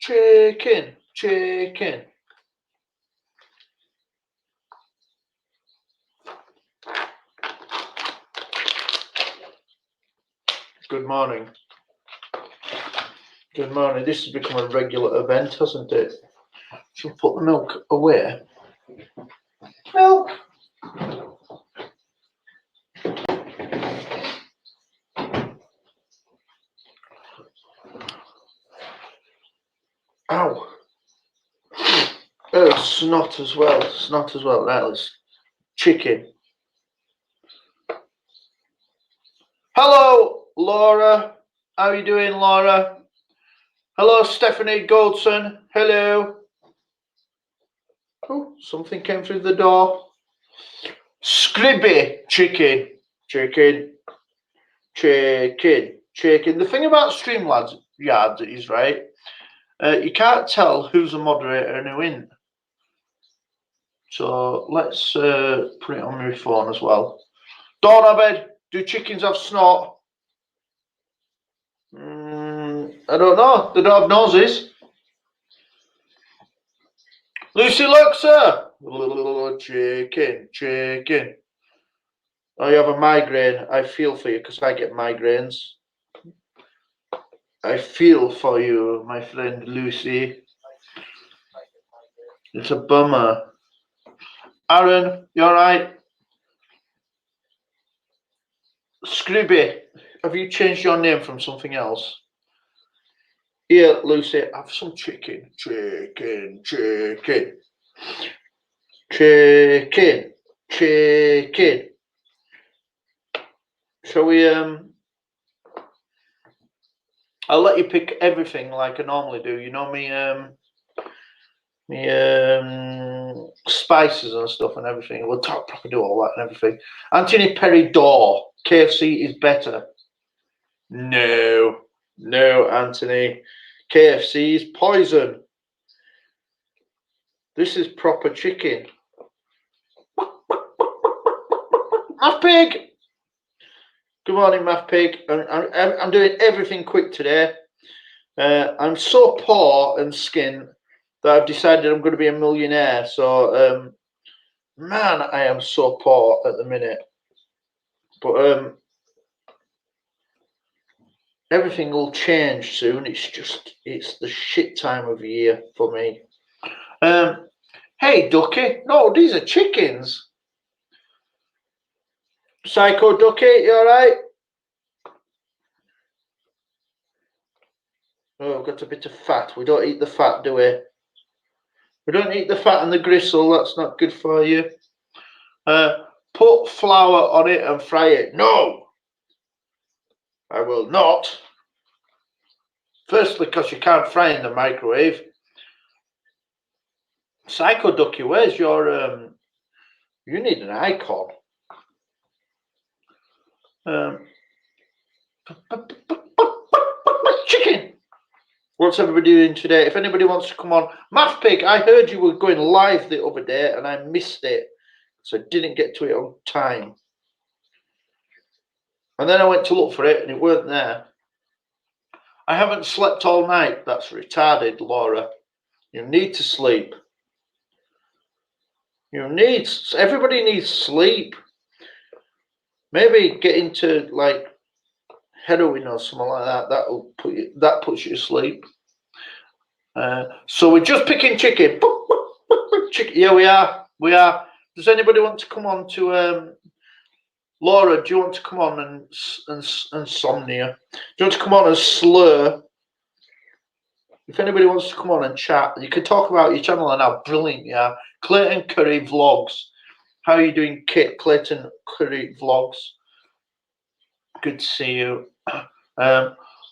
Chicken, chicken. Good morning. Good morning. This has become a regular event, hasn't it? Shall we put the milk away? Milk. Ow. Oh, snot as well. Snot as well. Right, let's chicken. Hello, Laura. How are you doing, Laura? Hello, Stephanie Goldson. Hello. Oh, something came through the door. Scribby. Chicken. Chicken. Chicken. Chicken. The thing about Streamlabs Yards is, right, you can't tell who's a moderator and who isn't. So let's put it on my phone as well. Dawn Abed, do chickens have snot? I don't know. They don't have noses. Lucy Luxor. Chicken, chicken. Oh, you have a migraine. I feel for you because I get migraines. I feel for you, my friend Lucy. It's a bummer. Aaron, you alright? Scrooby, have you changed your name from something else? Here, Lucy, have some chicken. Chicken, chicken. Chicken, chicken. Shall we, I'll let you pick everything like I normally do. You know me, spices and stuff and everything. We'll probably do all that and everything. Anthony Perry Daw, KFC is better. No, Anthony. KFC is poison. This is proper chicken. Math Pig. Good morning, Math Pig. I'm doing everything quick today. I'm so poor and skin that I've decided I'm going to be a millionaire. So, man, I am so poor at the minute. But everything will change soon. It's the shit time of year for me. Hey, Ducky. No, these are chickens. Psycho Ducky, you alright? Oh, I've got a bit of fat. We don't eat the fat, do we? We don't eat the fat and the gristle. That's not good for you. Put flour on it and fry it. No, I will not. Firstly, because you can't fry in the microwave. Psycho Ducky, where's your you need an icon. Chicken. What's everybody doing today? If anybody wants to come on, Math Pig, I heard you were going live the other day and I missed it, so I didn't get to it on time. And then I went to look for it and it weren't there. I haven't slept all night. That's retarded, Laura. You need to sleep. Everybody needs sleep. Maybe get into like heroin or something like that. That puts you to sleep. So we're just picking chicken. Chicken. Yeah, we are. Does anybody want to come on to Laura? Do you want to come on and insomnia? Do you want to come on and slur? If anybody wants to come on and chat, you can talk about your channel and how brilliant you are. Clayton Curry Vlogs. How are you doing, Kit? Clayton Curry Vlogs. Good to see you.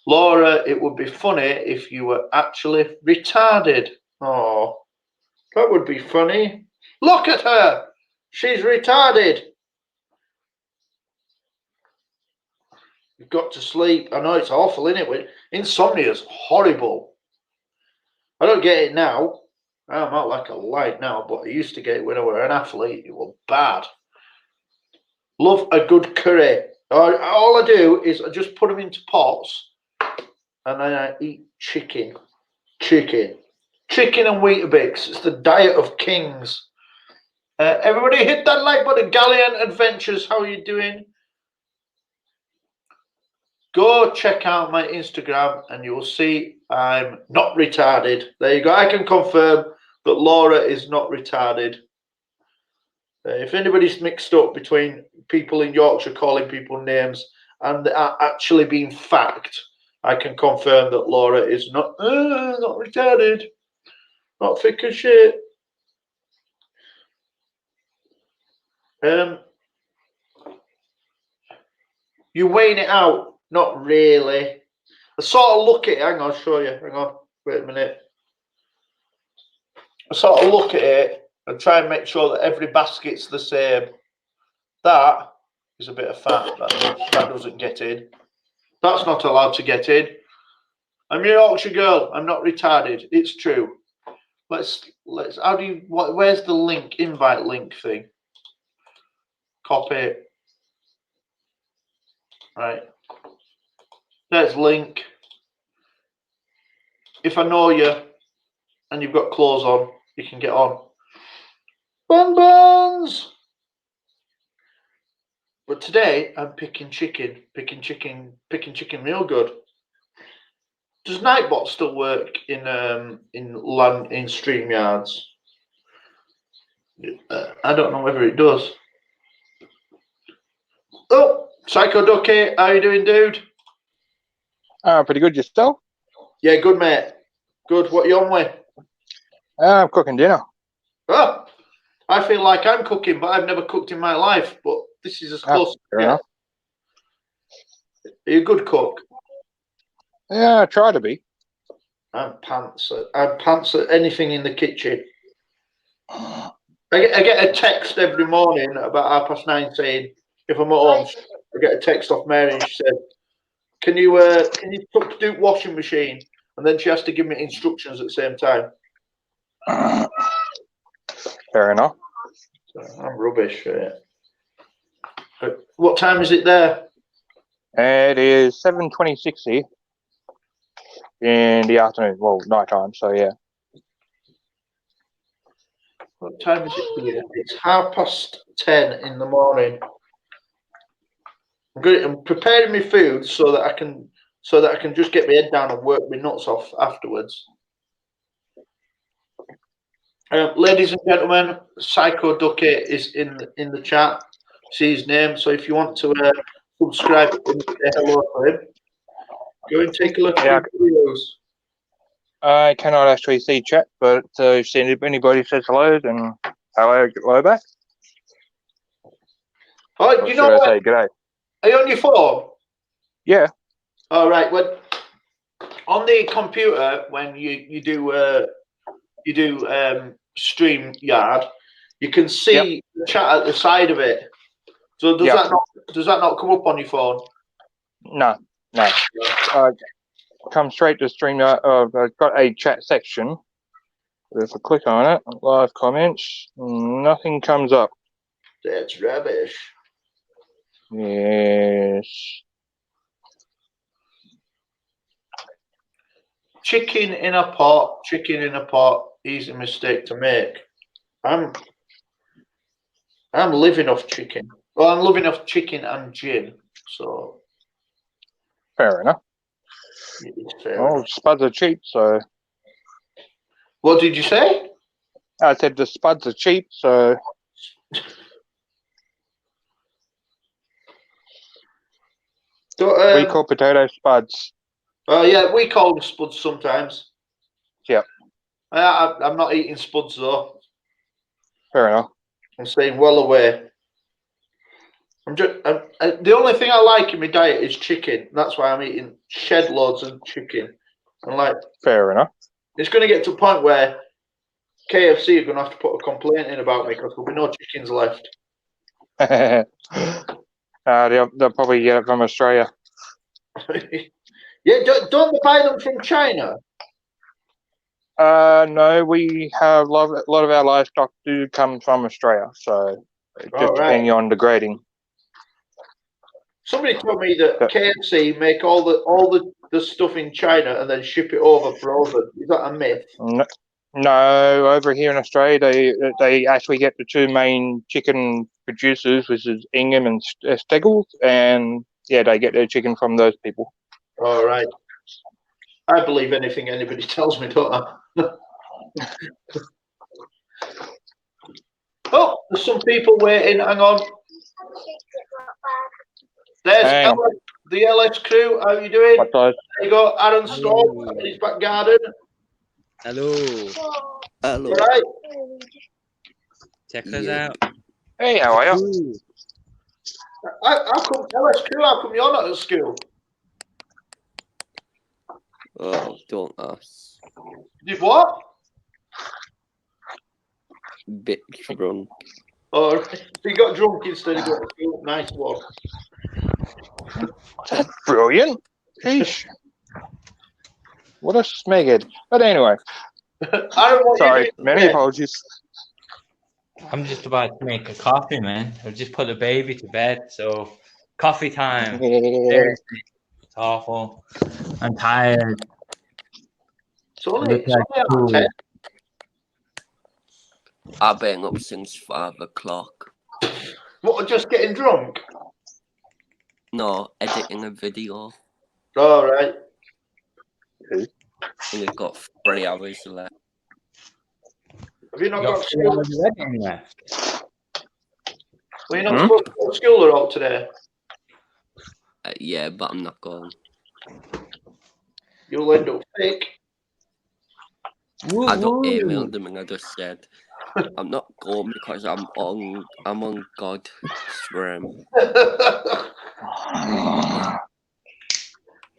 Laura, it would be funny if you were actually retarded. Oh, that would be funny. Look at her. She's retarded. You've got to sleep. I know it's awful, isn't it? Insomnia is horrible. I don't get it now. I'm not like a light now, but I used to get it when I was an athlete. It was bad. Love a good curry. All I do is I just put them into pots and then I eat chicken. Chicken. Chicken and Weetabix. It's the diet of kings. Everybody hit that like button. Galleon Adventures, how are you doing? Go check out my Instagram and you will see I'm not retarded. There you go. I can confirm that Laura is not retarded. If anybody's mixed up between people in Yorkshire calling people names and actually being fact, I can confirm that Laura is not retarded. Not thick as shit. You weighing it out? Not really. I sort of look at it. Hang on, I'll show you. Hang on. Wait a minute. I sort of look at it and try and make sure that every basket's the same. That is a bit of fat. That doesn't get in. That's not allowed to get in. I'm a Yorkshire girl. I'm not retarded. It's true. Let's. How do you? Where's the link? Invite link thing. Copy. Right. There's link. If I know you and you've got clothes on, you can get on. Buns. But today I'm picking chicken real good. Does Nightbot still work in StreamYards? I don't know whether it does. Oh, Psycho Ducky, how you doing, dude? Pretty good, yourself? Yeah, good, mate. Good. What you on with? I'm cooking dinner. Oh, I feel like I'm cooking, but I've never cooked in my life. But this is as close. Fair enough. Are you a good cook? Yeah, I try to be. I'm pants at anything in the kitchen. I get a text every morning about 9:30 saying if I'm at home, I get a text off Mary and she said, "Can you put the Duke washing machine?" And then she has to give me instructions at the same time. Fair enough. So I'm rubbish. What time is it there? It is 7:26 here in the afternoon. Well, night time. So yeah. What time is it here? It's 10:30 in the morning. I'm preparing my food so that I can just get my head down and work my nuts off afterwards. Ladies and gentlemen, Psycho Ducky is in the chat. See his name. So if you want to subscribe and say hello to him, go and take a look at his videos. I cannot actually see chat, but if anybody says hello, then hello back. Oh, do you know what? Say g'day? Are you on your phone? Yeah. All right. Well, on the computer, when you do StreamYard, you can see the chat at the side of it. So does that not come up on your phone? No. Come straight to StreamYard. I've got a chat section. If I click on it, live comments, nothing comes up. That's rubbish. Yes. Chicken in a pot. Easy mistake to make. I'm living off chicken. Well, I'm living off chicken and gin. So fair enough. Spuds are cheap, so. What did you say? I said the spuds are cheap, so. We call potato spuds. Oh yeah, we call them spuds sometimes. Yeah. I'm not eating spuds though. Fair enough. I'm staying well away. The only thing I like in my diet is chicken. That's why I'm eating shed loads of chicken. And like, fair enough. It's going to get to a point where KFC are going to have to put a complaint in about me because there'll be no chickens left. They'll probably get it from Australia. Yeah, don't they buy them from China? No, we have a lot of our livestock do come from Australia, so just depending on the grading. Somebody told me that KFC make all the stuff in China and then ship it over frozen. Is that a myth? No, over here in Australia, they actually get the two main chicken producers, which is Ingham and Steggles, and yeah, they get their chicken from those people. All right. I believe anything anybody tells me, don't I? Oh, there's some people waiting. Hang on. There's the LS crew. How are you doing? What size? There you go. Aaron Storm in his back garden. Hello. Hello. All right. Check us out. Hey, how are you? Ooh. How come LS crew? How come you're not at school? Oh, don't ask. Did what? Bit drunk. Oh, so you got drunk instead of going to school. Nice one. That's brilliant. Sheesh. What a smeghead. But anyway, Aaron, what sorry, you doing many today? apologies. I'm just about to make a coffee, man. I've just put the baby to bed, so coffee time. Seriously, it's awful. I'm tired. It's only, Look like half cool. 10. I've been up since 5 o'clock. What, just getting drunk? No, editing a video. All right. Only got 3 hours left. Have you not You got got 3 school? hours of editing left. Were you not supposed to go to school or all today? Yeah, but I'm not going. You'll end up sick. Woo, I don't woo. email them and I just said I'm not going because I'm on God's stream.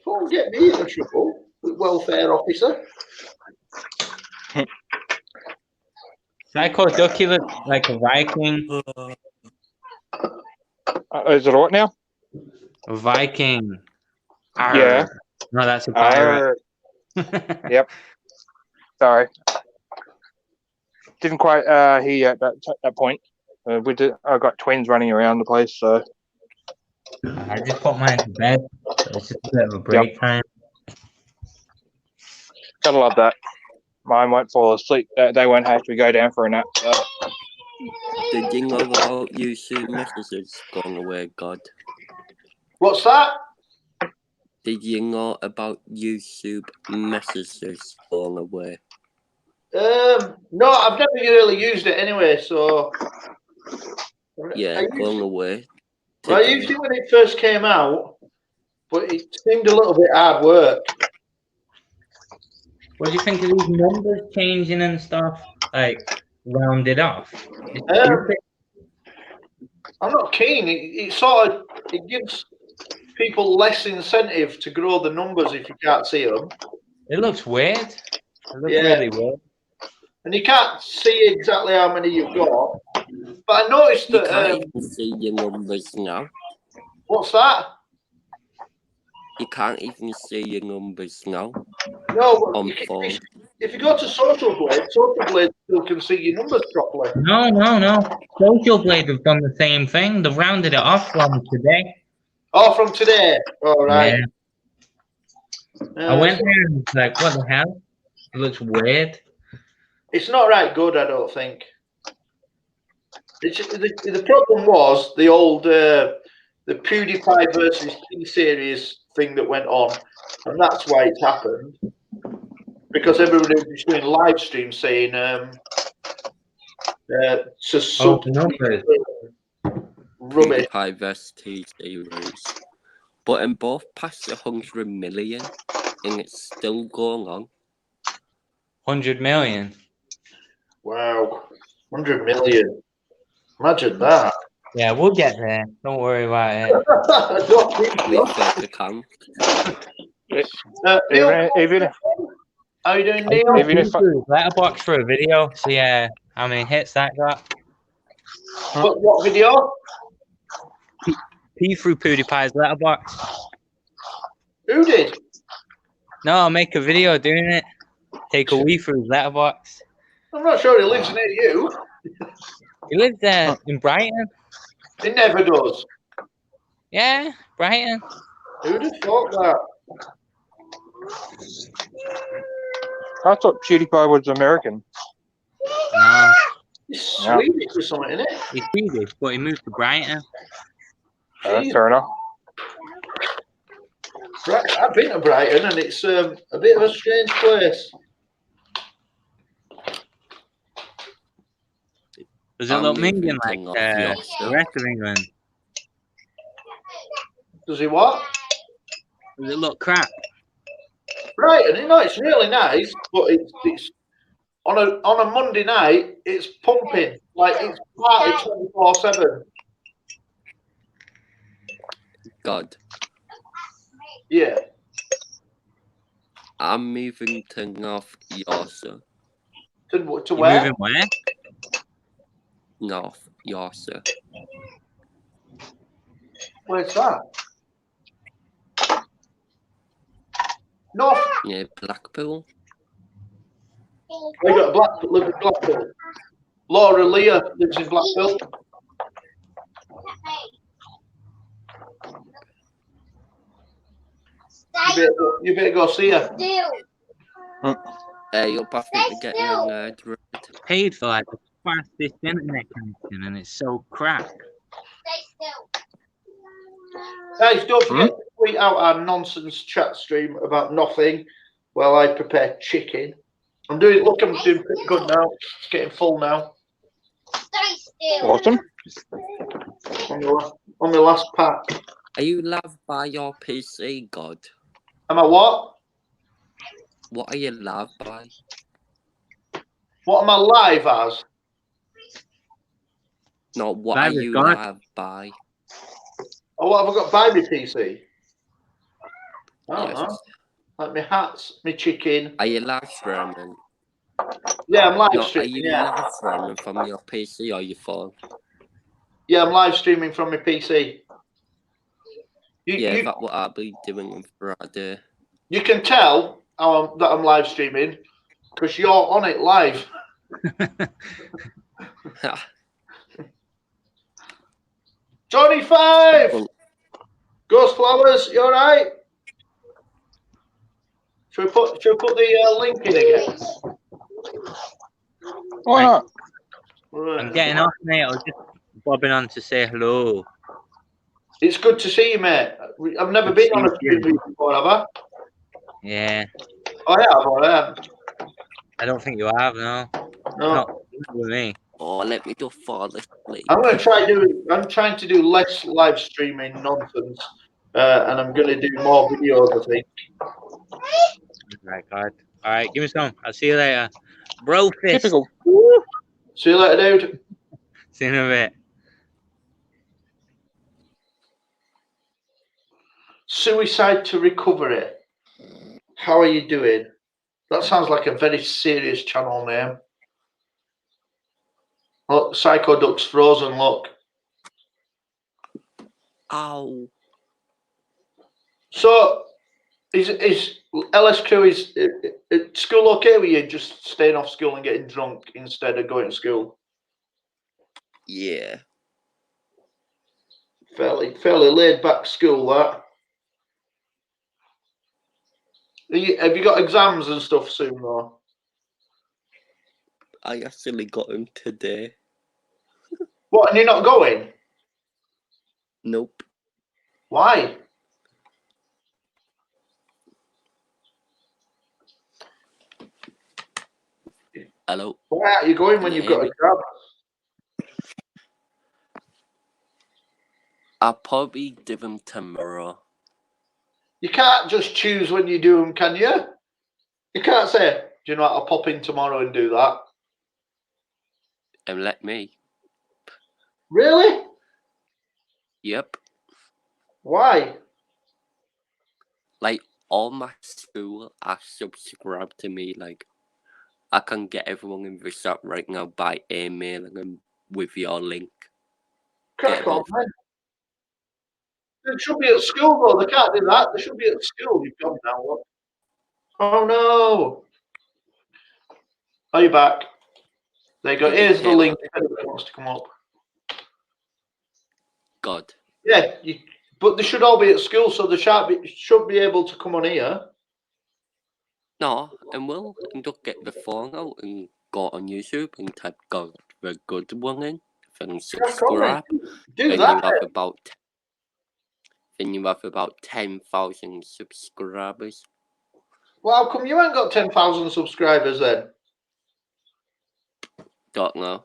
Don't get me into trouble, welfare officer. Psycho Ducky looks like a Viking. Is it what now? A Viking. Arr. Yeah. No, that's a pirate. Yep. Sorry. Didn't quite hear you at that point. I got twins running around the place, so I just put mine to bed. So it's just a bit of a break time. gotta love that. Mine won't fall asleep. They won't have to go down for a nap. So. The jingle about YouTube messages gone away, God. What's that? The jingle about YouTube messages gone away. No, I've never really used it anyway, so. Yeah, gone away. I used it when it first came out, but it seemed a little bit hard work. What do you think of these numbers changing and stuff? Like, rounded off? I'm not keen. It gives people less incentive to grow the numbers if you can't see them. It looks weird. It looks Yeah. really weird. And you can't see exactly how many you've got. But I noticed You that. can't even see your numbers now. What's that? You can't even see your numbers now No, on but phone. if you go to Social Blade still can see your numbers properly. No. Social Blade have done the same thing. They've rounded it off from today. Oh, from today. All right. Yeah. I went there and was like, what the hell? It looks weird. It's not right good, I don't think. The problem was the old the PewDiePie versus T-Series thing that went on, and that's why it happened. Because everybody was doing live streams saying Numbers. rubbish. PewDiePie vs T-Series. But in both past 100 million and it's still going on. 100 million. Wow, 100 million. Imagine that. Yeah, we'll get there. Don't worry about it. I don't think With so. fake account. Neil, Even how are you doing, Neil? Even if Letterbox for a video. See how many hits that got. What video? Pee through PewDiePie's letterbox. Who did? No, I'll make a video doing it. Take a wee through his letterbox. I'm not sure he lives near you. He lives there in Brighton. He never does. Yeah, Brighton. Who'd have thought that? I thought PewDiePie was American. No, It's Yeah. Swedish or something, isn't it? he's Swedish, but he moved to Brighton. Jeez. Fair enough. I've been to Brighton, and it's a bit of a strange place. Does it I'm look moving minging to like North the Yorkshire. rest of England? Does he what? Does it look crap? Brighton, you know, it's really nice, but it's on a Monday night, it's pumping like it's party 24/7. God, Yeah. I'm moving to North Yorkshire. To You where? moving where? North Yorkshire. Where's that? North. Yeah, Blackpool. We got Blackpool. Live in Blackpool. Laura Leah lives in Blackpool. You better go see her. You'll have to get an Paid for like the fastest internet connection, and it's so crap. Guys, don't forget to tweet out our nonsense chat stream about nothing while I prepare chicken. I'm doing pretty good now. It's getting full now. Awesome. On the last pack. Are you live by your PC, God? Am I what? What are you live by? What am I live as? No, what Live are with you God. live by? Oh, what have I got by my PC? I don't Yes. know. Like my hats, my chicken. Are you live streaming? Yeah, I'm live No, are streaming. you Yeah. live streaming from your PC or your phone? Yeah, I'm live streaming from my PC. Yeah, that's what I'll be doing on Friday. You can tell that I'm live streaming because you're on it live. Johnny Five, Well, Ghost Flowers, you all right? Should we put the link in again? Why not? I'm getting off, mate. I was just bobbing on to say hello. It's good to see you, mate. I've never Good to been on a see stream you. with you before, have I? Yeah, Oh, I have. I don't think you have, no. No. Not with me. oh, let me just fall asleep. I'm trying to do less live streaming nonsense, and I'm going to do more videos, I think. Right, God. All right, give me some. I'll see you later. Bro fist. Typical. See you later, dude. See you in a bit. Suicide to Recovery. How are you doing? That sounds like a very serious channel name. Look, Psycho Duck's frozen, look. Ow. So, is LSQ, is school okay with you just staying off school and getting drunk instead of going to school? Yeah. Fairly laid back school, that. Have you got exams and stuff soon, though? I actually got him today. What, and you're not going? Nope. Why? Hello. Why aren't you going when you've got exams? I'll probably do them tomorrow. You can't just choose when you do them, can you? You can't say, do you know what, I'll pop in tomorrow and do that. And let me. Really? Yep. Why? Like, all my school are subscribed to me. Like, I can get everyone in the shop right now by emailing them with your link. Crack Yeah, on, both. man. They should be at school, though. They can't do that. They should be at school. You've gone now. What? Oh, no. Are you back? There you go. Here's the link if anyone wants to come up. God. Yeah, but they should all be at school, so they should be able to come on here. No, and we'll just get the phone out and go on YouTube and type "God the Good One" in and subscribe. Do Then that. you have about 10,000 subscribers. Well, how come you ain't got 10,000 subscribers then? Don't know.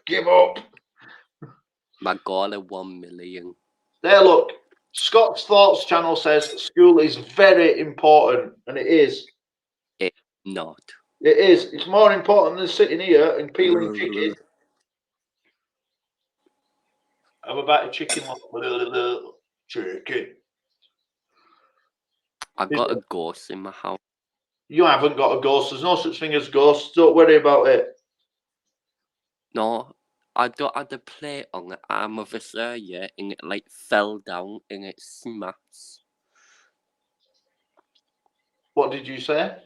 Give up. My goal is 1 million. There, look. Scott's Thoughts channel says school is very important, and it is. Not. It is. It's more important than sitting here and peeling chicken. Have a bite of chicken. Chicken. I got a ghost in my house. You haven't got a ghost. There's no such thing as ghosts. Don't worry about it. No, I don't had the plate on the arm of a chair yet, and it like fell down and it smashed. What did you say?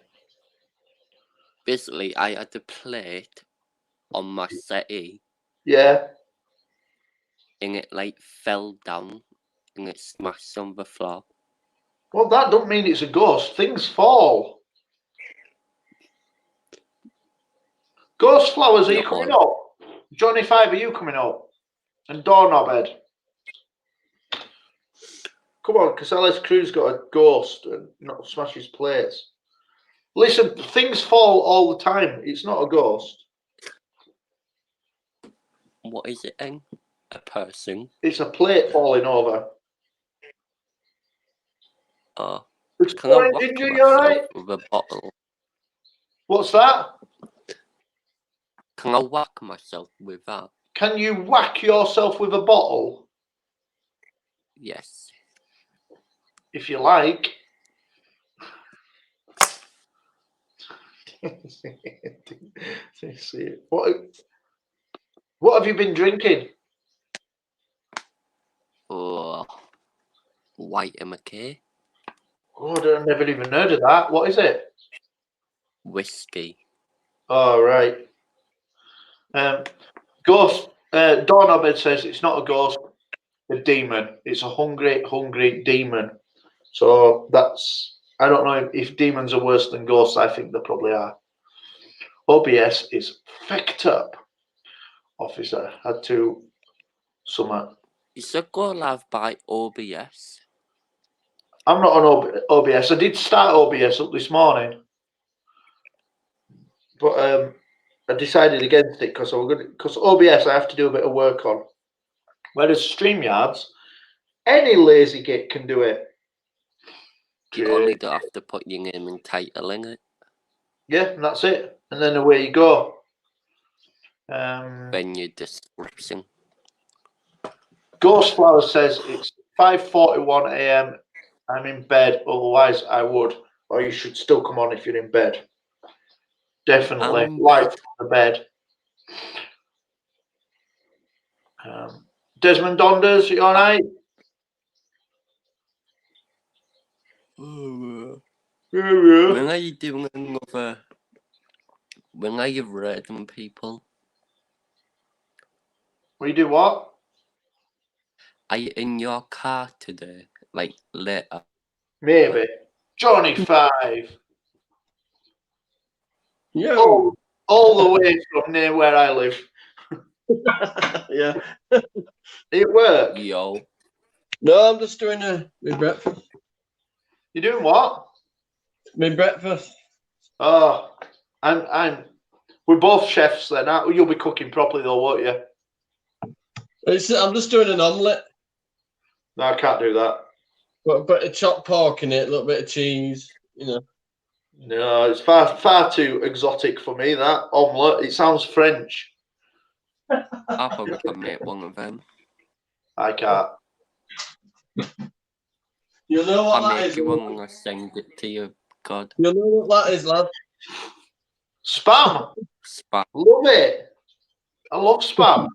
Basically, I had the plate on my settee, Yeah. and it like fell down and it smashed on the floor. Well, that don't mean it's a ghost. Things fall. Ghost flowers, are you coming up? Johnny Five, are you coming up? And Doorknobhead. Come on, because Alice Crew's got a ghost and not smash his plates. Listen, things fall all the time. It's not a ghost. What is it then? A person? It's a plate falling over. Oh, It's can I pouring whack ginger, you myself alright? with a bottle? What's that? Can I whack myself with that? Can you whack yourself with a bottle? Yes. If you like. What have you been drinking? Oh, White McKay. Oh, I've never even heard of that. What is it? Whiskey. Oh, right. Ghost. Doorknobhead says it's not a ghost, a demon. It's a hungry, hungry demon. So that's. I don't know if demons are worse than ghosts. I think they probably are. OBS is fecked up. Officer had to summer. Is a go live by OBS? I'm not on OBS. I did start OBS up this morning, but I decided against it because OBS I have to do a bit of work on. Whereas StreamYards, any lazy git can do it. You only do have to put your name and title in it. Yeah, and that's it. And then away you go. Then your description. Ghost Flower says it's 5:41 a.m. I'm in bed, otherwise I would. Or you should still come on if you're in bed. Definitely. Live from the bed. Desmond Donders, you alright? When are you doing another? When are you raiding people? We do what? Are you in your car today? Like later? Maybe. Johnny Five. Yo. All the way from near where I live. Yeah. It work. Yo. No, I'm just doing my breakfast. You doing what? My breakfast. Oh, we're both chefs then. You'll be cooking properly though, won't you? I'm just doing an omelette. No, I can't do that. Got a bit of chopped pork in it, a little bit of cheese, you know. No, it's far too exotic for me, that omelette. It sounds French. I probably can make one of them. I can't. You know what I'll that make is? you one and I'll send it to you. God. You know what that is, lad? Spam. Spam. Love it. I love spam.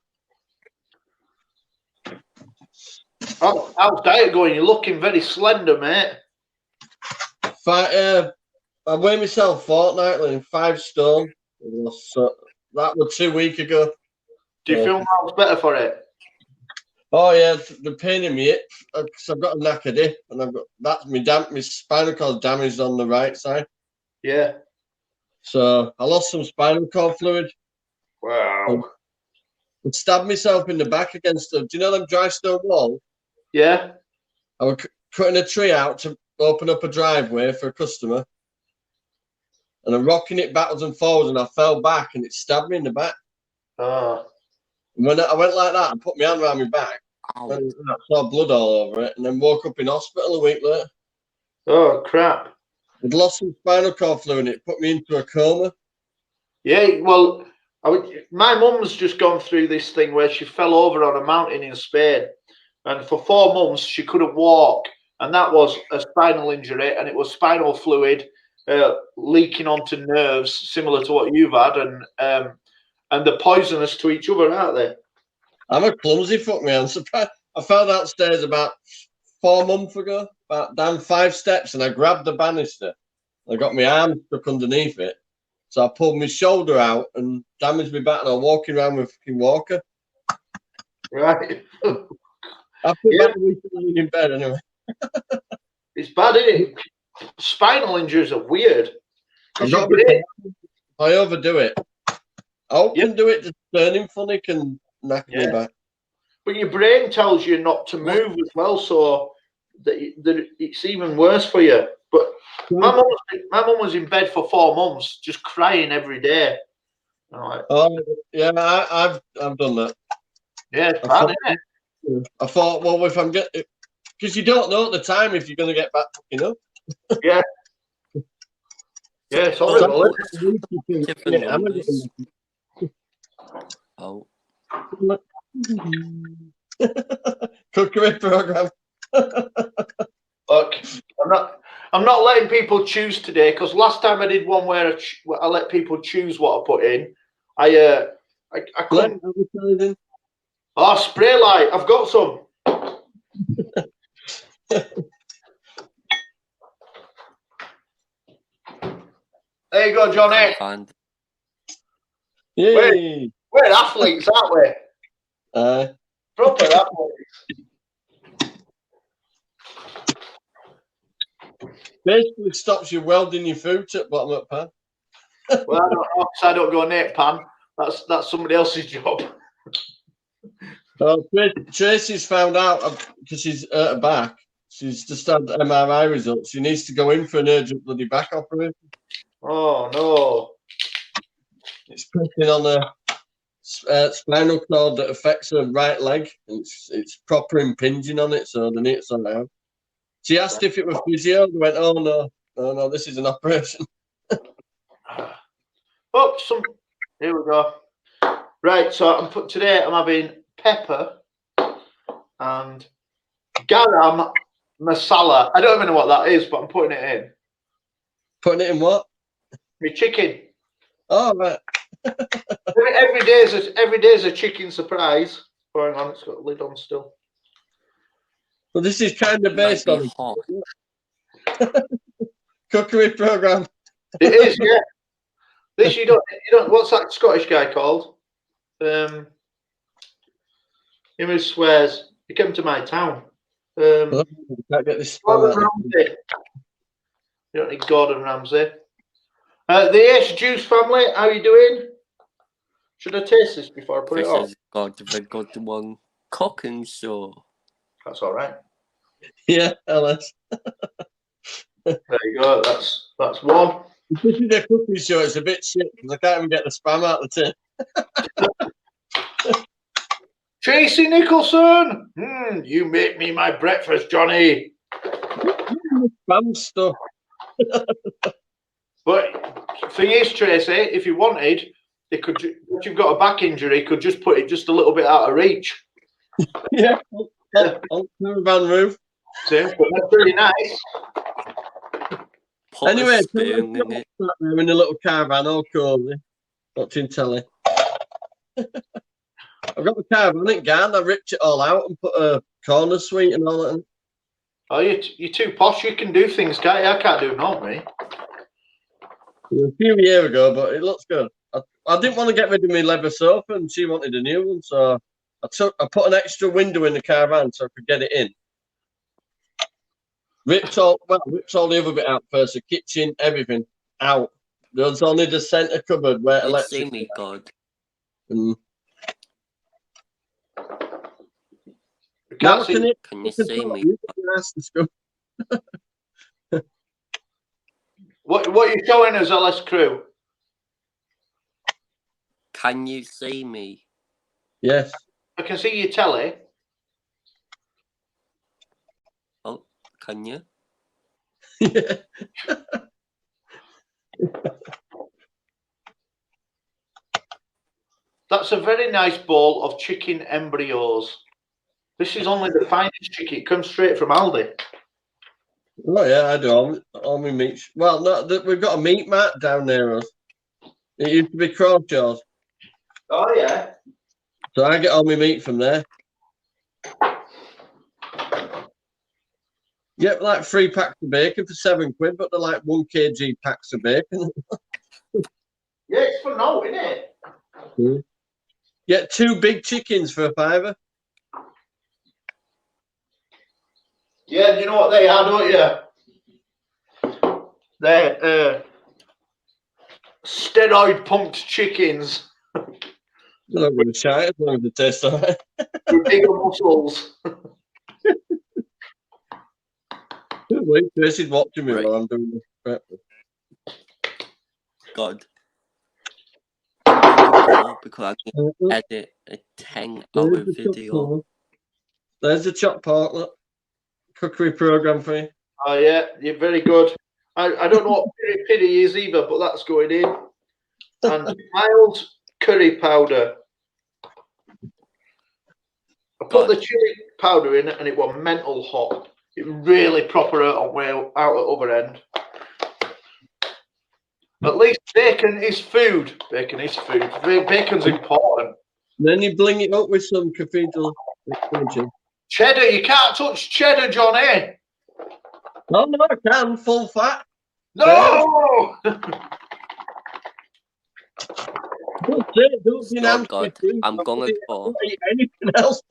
Oh, how's diet going? You're looking very slender, mate. I weigh myself fortnightly in 5 stone. So that was 2 weeks ago. Do you feel miles better for it? Oh yeah, the pain in my hip because I've got a knackered hip and I've got my spinal cord damaged on the right side. Yeah. So I lost some spinal cord fluid. Wow. And stabbed myself in the back against the. Do you know them dry stone wall? Yeah. I was cutting a tree out to open up a driveway for a customer, and I'm rocking it backwards and forwards, and I fell back, and it stabbed me in the back. Oh. And when I went like that and put my hand around my back, Ow. and I saw blood all over it, and then woke up in hospital a week later. Oh crap. I'd lost some spinal cord fluid, and it put me into a coma. Yeah. Well, my mum's just gone through this thing where she fell over on a mountain in Spain, and for 4 months she couldn't walk, and that was a spinal injury, and it was spinal fluid leaking onto nerves, similar to what you've had, and they're poisonous to each other, aren't they? I'm a clumsy fuck, man. I'm surprised. I fell downstairs about 4 months ago, about down 5 steps, and I grabbed the banister. I got my arm stuck underneath it. So I pulled my shoulder out and damaged my back, and I'm walking around with a fucking walker. Right. I feel Yeah. about a week lying in bed anyway. It's bad, isn't it? Spinal injuries are weird. 'Cause I've your got to be brain- careful. I overdo it. I often Yep. do it, just turning funny can knack me Yeah. back. But your brain tells you not to move as well, so that it's even worse for you. But my mum was in bed for 4 months, just crying every day. I'm like, Oh, yeah, I've done that. yeah, it's I bad, thought- isn't it? I thought, well, if I'm getting, because you don't know at the time if you're going to get back fucking up. Yeah, it's horrible. Isn't it? Different Yeah, I'm numbers. getting- Oh, Cookery program. Look, I'm not letting people choose today, because last time I did one where I let people choose what I put in. I couldn't. Advertising. Oh, spray light! I've got some. There you go, Johnny. and Yay! We're athletes, aren't we? Proper athletes. Basically stops you welding your food at bottom of the pan. Well, I don't know, 'cause I don't go near pan. That's somebody else's job. Tracy's found out because she's at her back. She's just had MRI results. She needs to go in for an urgent bloody back operation. Oh no! It's pressing on a spinal cord that affects her right leg. It's proper impinging on it, so they need to sort it out. She asked if it was physio. They went, "Oh no, this is an operation." Oh, here we go. Right, so today I'm having pepper and garam masala. I don't even know what that is, but I'm putting it in. Putting it in what? My chicken. Oh, right. Every day is a chicken surprise. Oh, hang on, it's got a lid on still. Well, this is kind of might based be on hot. cookery program. It is, yeah. This you don't. What's that Scottish guy called? Him who swears. He came to my town. Can't get this Gordon spam out. Ramsay. You don't need Gordon Ramsay. The Ace Juice family, how you doing? Should I taste this before I put This it on? is got the good one cooking show. That's all right. Yeah, LS. There you go. That's one. This is a cooking show. It's a bit shit because I can't even get the spam out of the tin. Tracy Nicholson. You make me my breakfast, Johnny. Spam stuff. But thing is, Tracy, if you wanted, they could. If you've got a back injury, you could just put it just a little bit out of reach. Yeah. On caravan roof. See, but that's really nice. Put Anyway, a spoon in it. we're in a little caravan, all cozy, watching telly. I've got the caravan in Garn. I ripped it all out and put a corner suite and all that in. Oh, you're too posh. You can do things, can't you? I can't do not me. A few years ago, but it looks good. I didn't want to get rid of my leather sofa, and she wanted a new one, so I put an extra window in the caravan so I could get it in. Ripped all the other bit out first, the kitchen, everything out. There was only the centre cupboard where Can you see electric. me, God? Mm. I Now can't see. can Can you see me? What are you showing us, LS Crew? Can you see me? Yes. I can see your telly. Oh, can you? Yeah. That's a very nice bowl of chicken embryos. This is only the finest chicken. It comes straight from Aldi. Oh yeah, I do all my meat. Well, no, we've got a meat mat down there. It used to be Crawshaw's, Oh yeah. so I get all my meat from there. Get like 3 packs of bacon for £7, but they're like 1 kg packs of bacon. Yeah, it's for no, isn't it? Get 2 big chickens for £5. Yeah, you know what they are, don't you? They're steroid pumped chickens I'm not going to shy as long as they taste all right. with bigger muscles. Wait, Tracy's watching me Right. while I'm doing this breakfast. God. I'm gonna go because I can edit a 10-hour video. There's the chopped pork, look. Cookery program for you. Oh yeah, you're very good. I don't know what piri piri is either, but that's going in. And mild curry powder. I put the chili powder in and it was mental hot. It really proper out at other end. At least bacon is food. Bacon is food. Bacon's important. Then you bling it up with some cathedral extension. Cheddar, you can't touch cheddar, Johnny. No, I can. Full fat. No! Don't be Oh nasty, God, please. I'm gonna go. Don't eat anything else.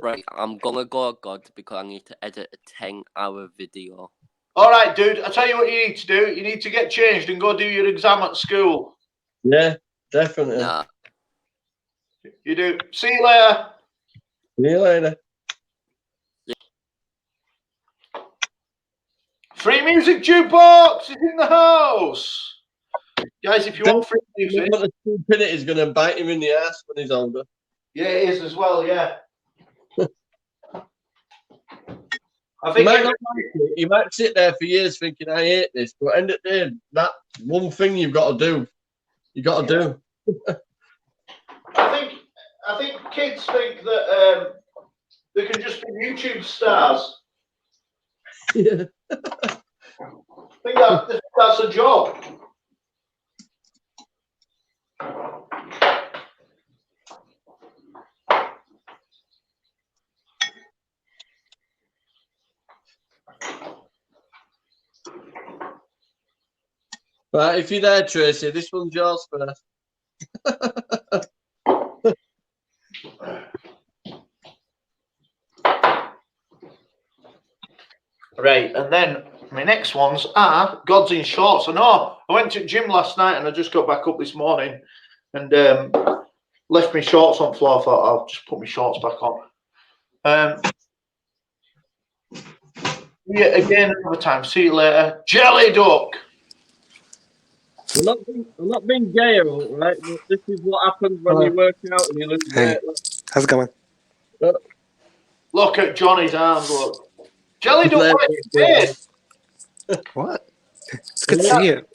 Right, I'm gonna go, God, because I need to edit a 10-hour video. All right, dude. I'll tell you what you need to do. You need to get changed and go do your exam at school. Yeah, definitely. Nah, You do. See you later. See you later. Free music jukebox is in the house. Guys, if you want free music. But the stupidity is going to bite him in the ass when he's older. Yeah, it is as well, yeah. I He think might not like it. He might sit there for years thinking, I hate this. But end of the day, that one thing you've got to do. You got to do. I think kids think that they can just be YouTube stars. Yeah. I think that's a job. Right, if you're there, Tracy, this one's yours first. Right, and then my next ones are Gods in Shorts. I know I went to the gym last night and I just got back up this morning and left my shorts on the floor. I thought I'll just put my shorts back on. Yeah, again another time. See you later. Jelly Duck. I'm not being gay, right? But this is what happens when you work out and you lose weight. How's it going? Look at Johnny's arms. Look. Jelly Duck. Where's your face? What? It's good to see you.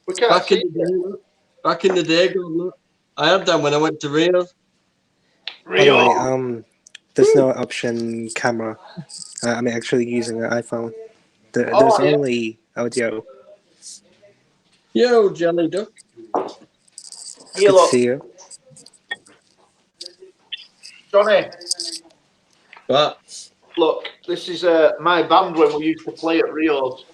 We can't Back see in the day, back in the day, God, look. I had them when I went to Rio. By the way, there's no option camera. I'm actually using an iPhone. There's only audio. Yo, Jelly Duck. It's good to see you. Johnny. What? Look, this is my band when we used to play at Rio's.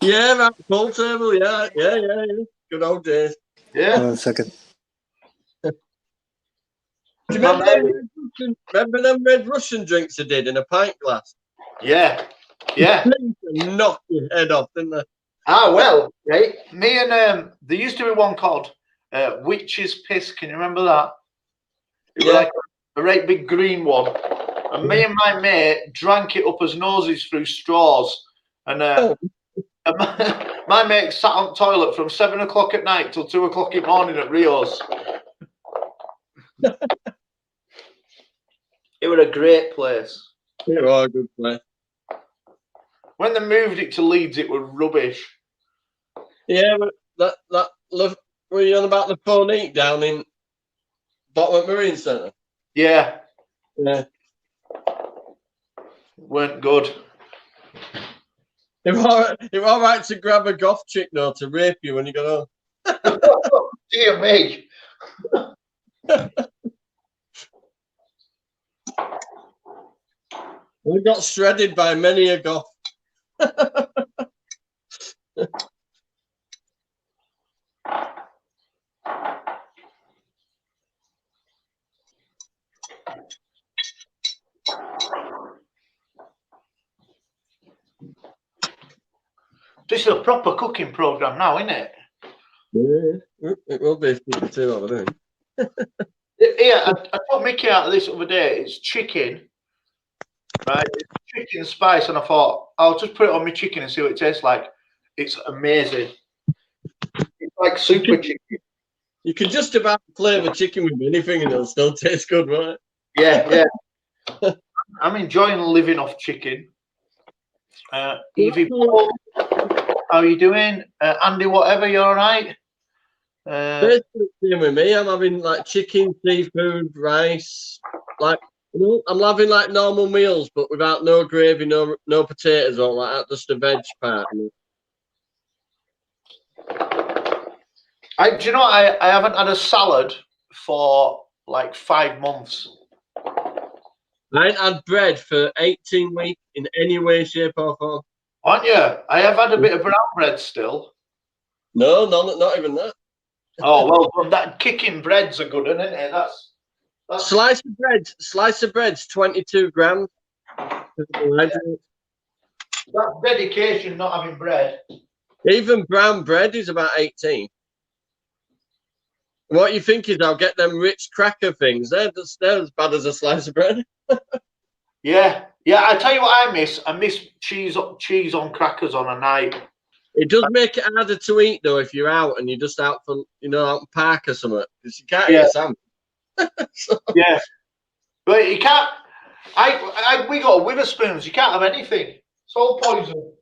Yeah, that pool table. Yeah. Good old days. Yeah. Hold on a second. Do you remember them red Russian drinks they did in a pint glass? Yeah. Yeah. Knocked your head off, didn't they? Ah, well, right. Me and there used to be one called Witch's Piss. Can you remember that? It was Yeah. like a right big green one. And me and my mate drank it up as noses through straws. And and my mate sat on the toilet from 7 o'clock at night till 2 o'clock in the morning at Rio's. It was a great place. It was a good place. When they moved it to Leeds, it was rubbish. Yeah, but were you on about the Phonique down in Bottom Marine Centre? Yeah, Yeah. weren't good. It was all right to grab a goth chick though to rape you when you got home. Dear me. We got shredded by many a goth. This is a proper cooking program now, isn't it? Yeah, it will be 52 over there. Yeah, I took Mickey out of this other day. It's chicken, right? It's chicken spice, and I thought I'll just put it on my chicken and see what it tastes like. It's amazing. It's like super chicken. You can just about flavour chicken with anything and it'll still taste good, right? Yeah, yeah. I'm enjoying living off chicken. Evie, Paul, how are you doing? Andy, whatever, you all right? Basically, same with me. I'm having like chicken, seafood, rice. Like, I'm having like normal meals, but without no gravy, no potatoes or like that. Just a veg part. do you know I haven't had a salad for like 5 months. I ain't had bread for 18 weeks in any way, shape, or form. Aren't you? I have had a bit of brown bread still. No, not even that. Oh well, well, that kicking breads are good, isn't it? That's Slice of bread's 22 grams. that's dedication, not having bread. Even brown bread is about 18. What you think is I'll get them rich cracker things. They're as bad as a slice of bread. Yeah, yeah. I tell you what, I miss cheese on crackers on a night. It does make it harder to eat though if you're out and you're just out for out in park or something because you can't eat a sandwich. Yeah, but you can't. We got Witherspoons. You can't have anything. It's all poison.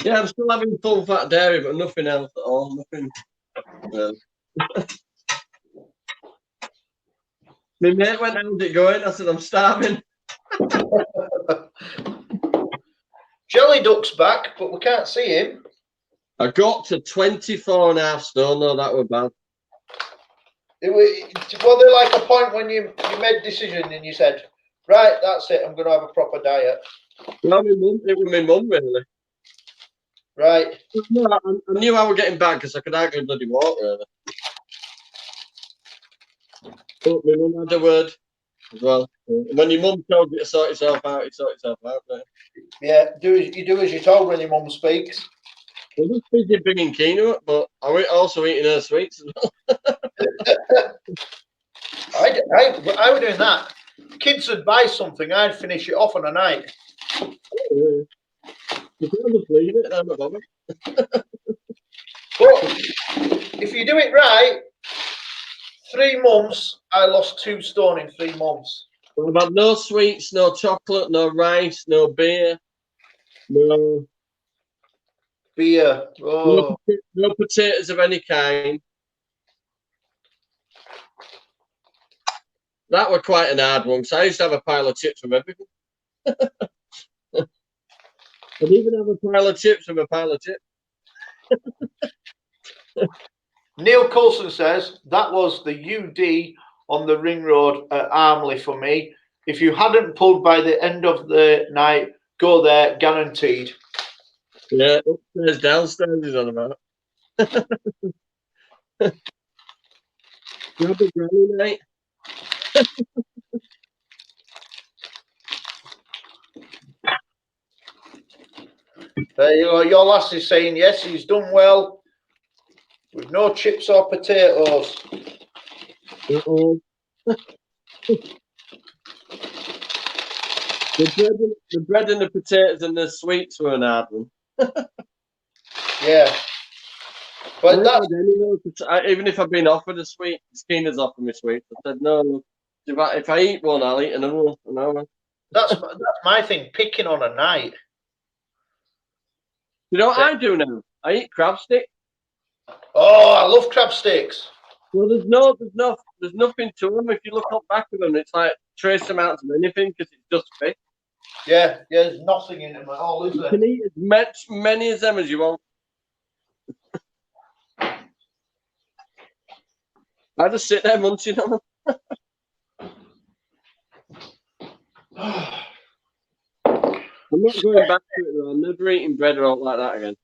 Yeah, I'm still having full fat dairy, but nothing else at all. Nothing. My mate went, "How's it going?" I said, "I'm starving." Jelly Duck's back, but we can't see him. I got to 24.5 stone. No, that was bad. Was there like a point when you made a decision and you said, right, that's it, I'm going to have a proper diet? No, it was my mum, really. Right. No, I knew I was getting bad because I could hardly bloody walk, really. But my mum had a word as well. When your mum told you to sort yourself out, you sort yourself out, right? Yeah, you do as you're told when your mum speaks. I'm just busy bringing Keno up, but I was also eating her sweets as well. I was doing that. Kids would buy something, I'd finish it off on a night. You can just leave it, I'm not bothered. But if you do it right, 3 months, I lost 2 stone in 3 months. What about no sweets, no chocolate, no rice, no beer, no Beer. Oh. no potatoes of any kind. That was quite an hard one, because I used to have a pile of chips with everything. I'd even have a pile of chips with a pile of chips. Neil Coulson says, that was the UD on the ring road at Armley for me. If you hadn't pulled by the end of the night, Go there, guaranteed. Yeah, upstairs, downstairs is on about. Grab a granny, mate. There you go. Your lass is saying yes, he's done well with no chips or potatoes. Uh-oh. The bread and the potatoes and the sweets were an hard one. Yeah. But I that's, had any of those. Even if I've been offered a sweet, Skeener's offered me sweets. I said, no, if I eat one, I'll eat another one. Another. that's my thing, picking on a night. You know what I do now? I eat crab stick. Oh, I love crab sticks. Well, there's nothing to them. If you look up back of them, it's like trace amounts of anything because it's just fish. Yeah, there's nothing in them at all, is You there? can eat as many of them as you want. I just sit there munching on them. I'm not going back to it though. I'm never eating bread or like that again.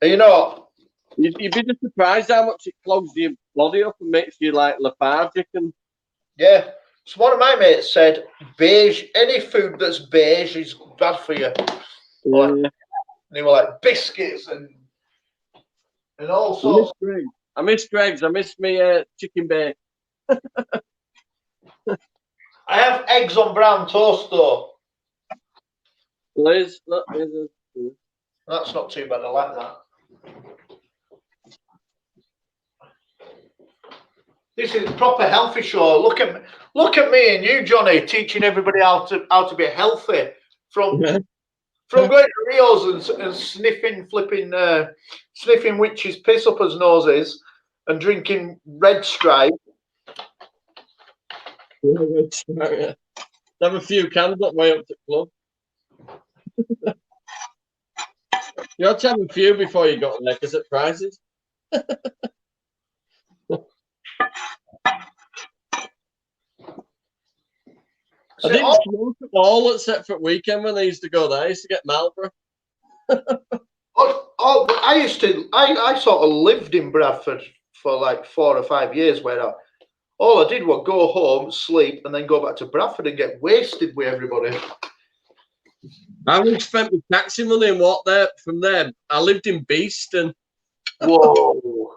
You know, You'd be just surprised how much it clogs your body up and makes you like lethargic and. yeah. So one of my mates said, beige, any food that's beige is bad for you. Like, Yeah. they were like biscuits and all sorts. I miss Greg's. I miss me chicken bake. I have eggs on brown toast though. Liz, look, That's not too bad. I like that. This is a proper healthy show. Look at me and you, Johnny, teaching everybody how to be healthy from going to Rio's and sniffing witches' piss up his noses and drinking Red Stripe. Have a few cans that way up to the club. You had to have a few before you got there because at prices. I didn't smoke at all except for weekend when I used to go there. I used to get Marlboro. I sort of lived in Bradford for like 4 or 5 years where all I did was go home, sleep, and then go back to Bradford and get wasted with everybody. I would spent my taxi money and walked there from there. I lived in Beeston. Whoa.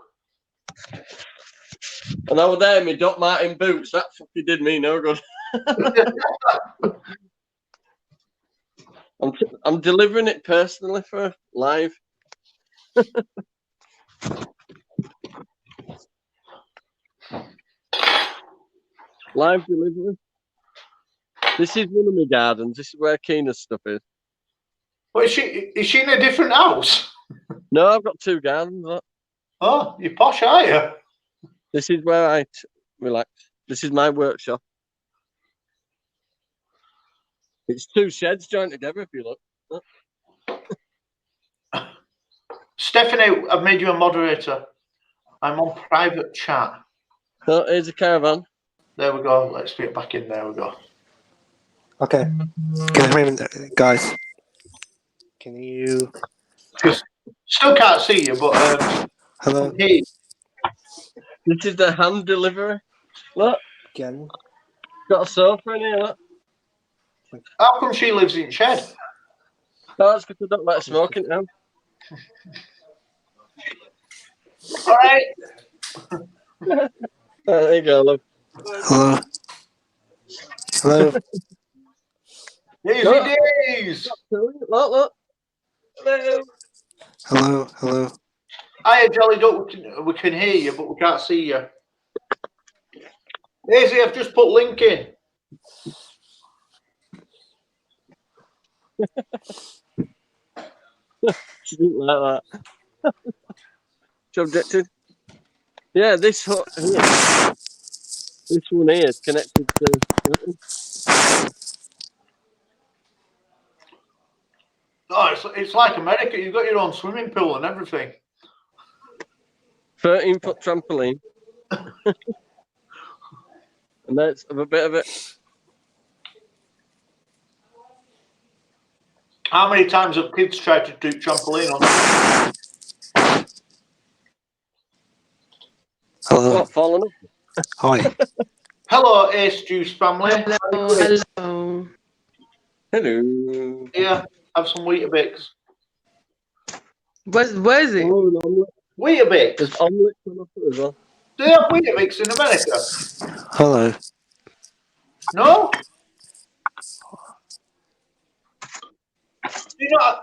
And I was there in my Doc Martin boots. That fucking did me no good. I'm delivering it personally for live. Live delivery. This is one of my gardens. This is where Keena's stuff is. Well, is she in a different house? No, I've got 2 gardens. Look. Oh, you're posh, are you? This is where I relax. This is my workshop. It's 2 sheds joined together, if you look. Stephanie, I've made you a moderator. I'm on private chat. Oh, here's a caravan. There we go. Let's get back in. There we go. Okay. Can you hear me, guys? Can you? Still can't see you, but Hello. hey, This is the hand delivery. Look, Again. got a sofa in here. Look. how come she lives in shed? Oh, that's because I don't let smoking now. All right. There you go, look. Hello. Hello. Easy Look. days. Look. Hello. Hello. Hello. Hiya, Jolly Duck. We can hear you, but we can't see you. Daisy, I've just put link in. She didn't like that. She objected. Yeah, this one here is connected to. Oh, it's like America. You've got your own swimming pool and everything. 13-foot trampoline. And that's a bit of it. How many times have kids tried to do trampoline on? Hello. What, falling up? Hi. Hello, Ace Juice family. Hello. Hello. Yeah, have some Weetabix. What is it? Oh, an omelette. Weetabix. There's omelette on offer as well. Do they have Weetabix in America? Hello. No?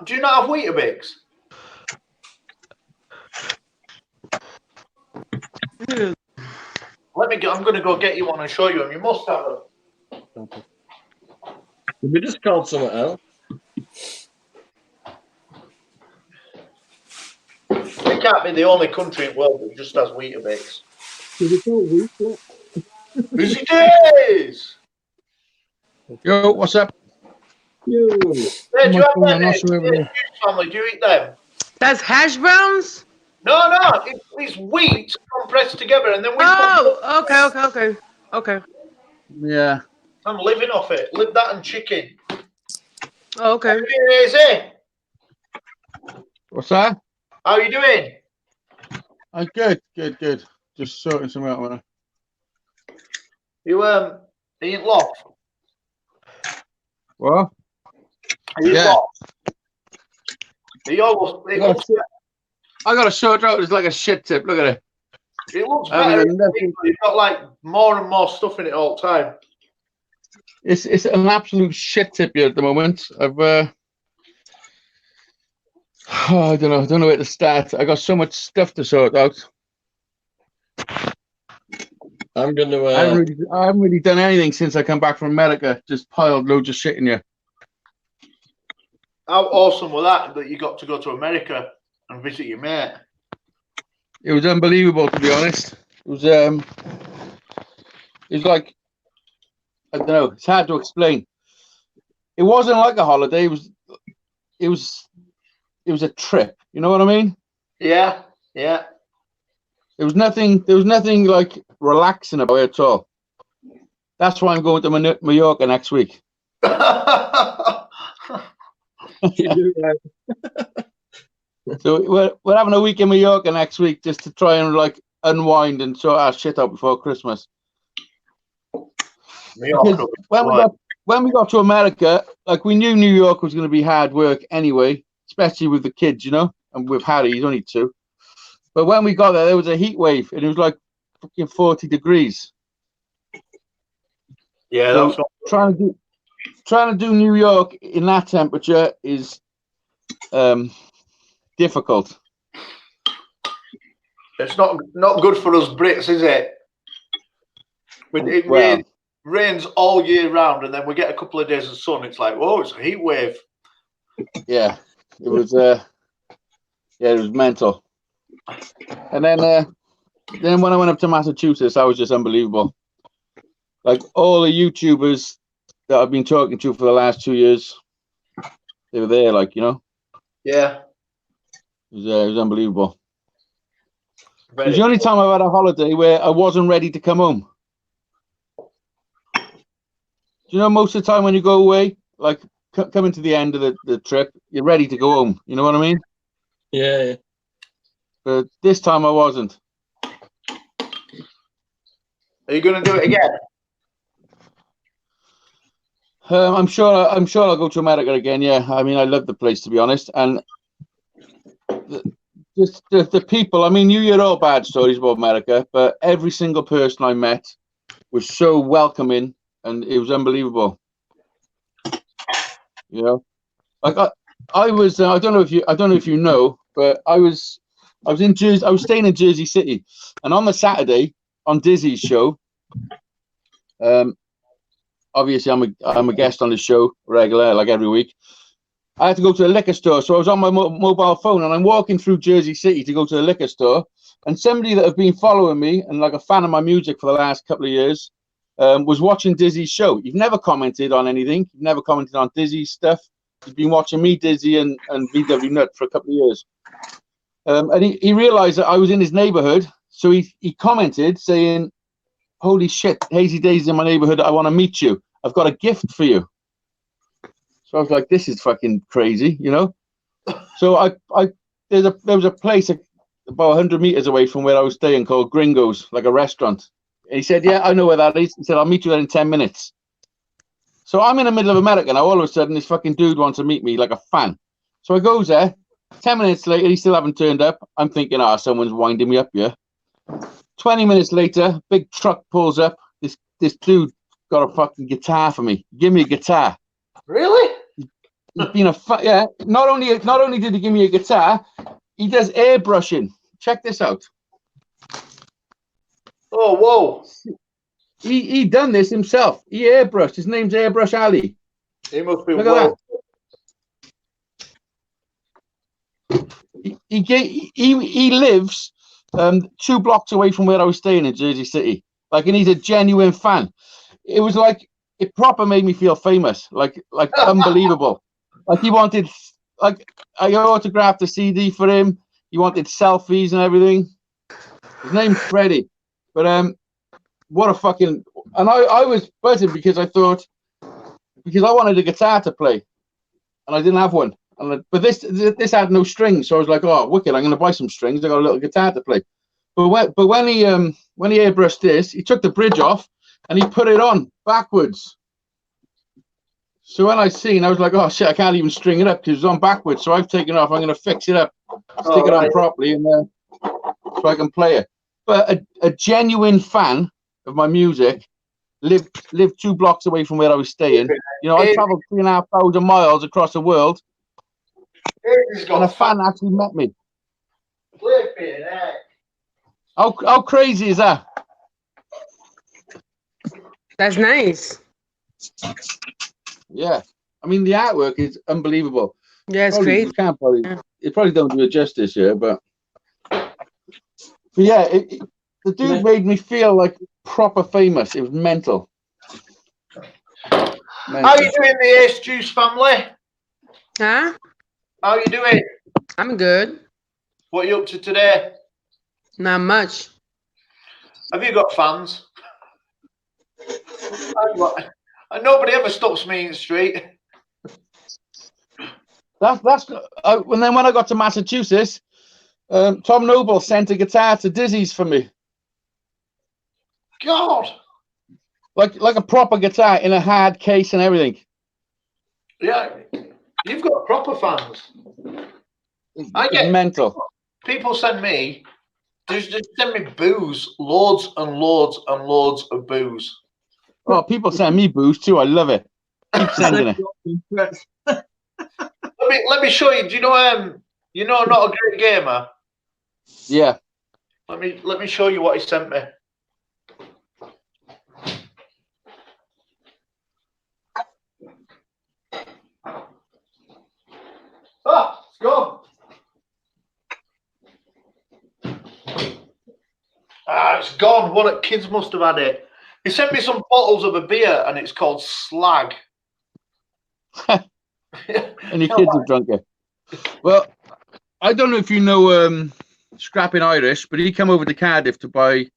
Do you not have Weetabix? Let me go. I'm going to go get you one and show you them. You must have them. Did we just called something else? We can't be the only country in the world that just has Weetabix. Did we call wheat? What? Busy days! Yo, what's up? You. Hey, do you have Come on, them? I'll show you Juice family, do you eat them? That's hash browns? No, it's wheat compressed together and then we Oh, okay. Yeah. I'm living off it. Live that and chicken. Oh, okay. Easy. What's that? How are you doing? I'm good. Just sorting some out, man. You are you in loft? What? Are you in Yeah. loft? Are you almost, I got a short out. It's like a shit tip. Look at it. it looks I haven't better. got nothing. You've got like more and more stuff in it all the time. It's an absolute shit tip here at the moment. I've I don't know where to start. I got so much stuff to sort out. I'm going to. I haven't really done anything since I come back from America. Just piled loads of shit in here. How awesome was that you got to go to America and visit your mate? It was unbelievable, to be honest. It was like, I don't know. It's hard to explain. It wasn't like a holiday. It was a trip. You know what I mean? Yeah. There was nothing like relaxing about it at all. That's why I'm going to Mallorca next week. You do right. So we're having a week in Mallorca next week just to try and like unwind and sort our shit out before Christmas. Because when we got to America, like we knew New York was going to be hard work anyway, especially with the kids, you know, and with Harry, he's only 2. But when we got there was a heat wave and it was like fucking 40 degrees. Yeah, So that's what, trying to do New York in that temperature is difficult. it's not good for us Brits, is it? It rains all year round, and then we get a couple of days of sun. It's like, whoa, it's a heat wave. Yeah, it was. It was mental. And then when I went up to Massachusetts, that was just unbelievable. Like all the YouTubers that I've been talking to for the last 2 years, they were there. Like, you know, Yeah. it was unbelievable. It Very was the only cool. time I've had a holiday where I wasn't ready to come home. Do you know, most of the time when you go away, like coming to the end of the trip, you're ready to go home. You know what I mean? Yeah. But this time I wasn't. Are you going to do it again? I'm sure I'll go to America again. Yeah, I mean, I love the place, to be honest, and just the people. I mean, you hear all bad stories about America, but every single person I met was so welcoming, and it was unbelievable. You know, like I was. I don't know if you know, but I was in Jersey. I was staying in Jersey City, and on the Saturday on Dizzy's show. Obviously, I'm a guest on the show regular, like every week. I had to go to a liquor store, so I was on my mobile phone, and I'm walking through Jersey City to go to the liquor store, and somebody that have been following me and like a fan of my music for the last couple of years was watching Dizzy's show. You've never commented on anything. You've never commented on Dizzy's stuff. You've been watching me, Dizzy, and VW Nut for a couple of years. And he realized that I was in his neighborhood, so he commented saying, "Holy shit, Hazy Days in my neighborhood. I want to meet you. I've got a gift for you." So I was like, this is fucking crazy, you know. So there was a place about 100 meters away from where I was staying called Gringo's, like a restaurant. And he said, yeah, I know where that is. He said, I'll meet you there in 10 minutes. So I'm in the middle of America now. All of a sudden, this fucking dude wants to meet me like a fan. So I goes there. 10 minutes later, he still haven't turned up. I'm thinking, someone's winding me up here. 20 minutes later, big truck pulls up. This dude got a fucking guitar for me. Give me a guitar. Really? He's been yeah. Not only did he give me a guitar, he does airbrushing. Check this out. Oh, whoa. He done this himself. He airbrushed. His name's Airbrush Ali. He must be Look at well. He lives 2 blocks away from where I was staying in Jersey City. Like, and he's a genuine fan. It was like, it proper made me feel famous. Like unbelievable. Like, he wanted, like, I autographed a CD for him. He wanted selfies and everything. His name's Freddie. But what a fucking, and I was buzzing because I wanted a guitar to play, and I didn't have one. But this had no strings, so I was like, oh, wicked! I'm going to buy some strings. I got a little guitar to play. But when he airbrushed this, he took the bridge off and he put it on backwards. So when I was like, oh shit, I can't even string it up because it's on backwards. So I've taken it off. I'm going to fix it up, stick it on properly, and so I can play it. But a genuine fan of my music lived 2 blocks away from where I was staying. You know, I traveled 3,500 miles across the world, and a fan actually met me. How crazy is that? That's nice. Yeah, I mean the artwork is unbelievable. Yeah, it's Probably, great. it probably don't do it justice here, but yeah, the dude made me feel like proper famous. It was mental. How are you doing, the Ace Juice family? Huh? How are you doing? I'm good. What are you up to today? Not much. Have you got fans? And nobody ever stops me in the street. And then when I got to Massachusetts, Tom Noble sent a guitar to Dizzy's for me. God. Like a proper guitar in a hard case and everything. Yeah, you've got proper fans. I get mental. People send me, just send me booze, loads and loads and loads of booze. Oh, people send me booze too. I love it. Keep sending it. Let me show you. Do you know I'm not a great gamer? Yeah. Let me show you what he sent me. Ah, it's gone. It's gone. What kids must have had it. He sent me some bottles of a beer, and it's called Slag. And your kids have drunk it. Well, I don't know if you know Scrapping Irish, but he came over to Cardiff to buy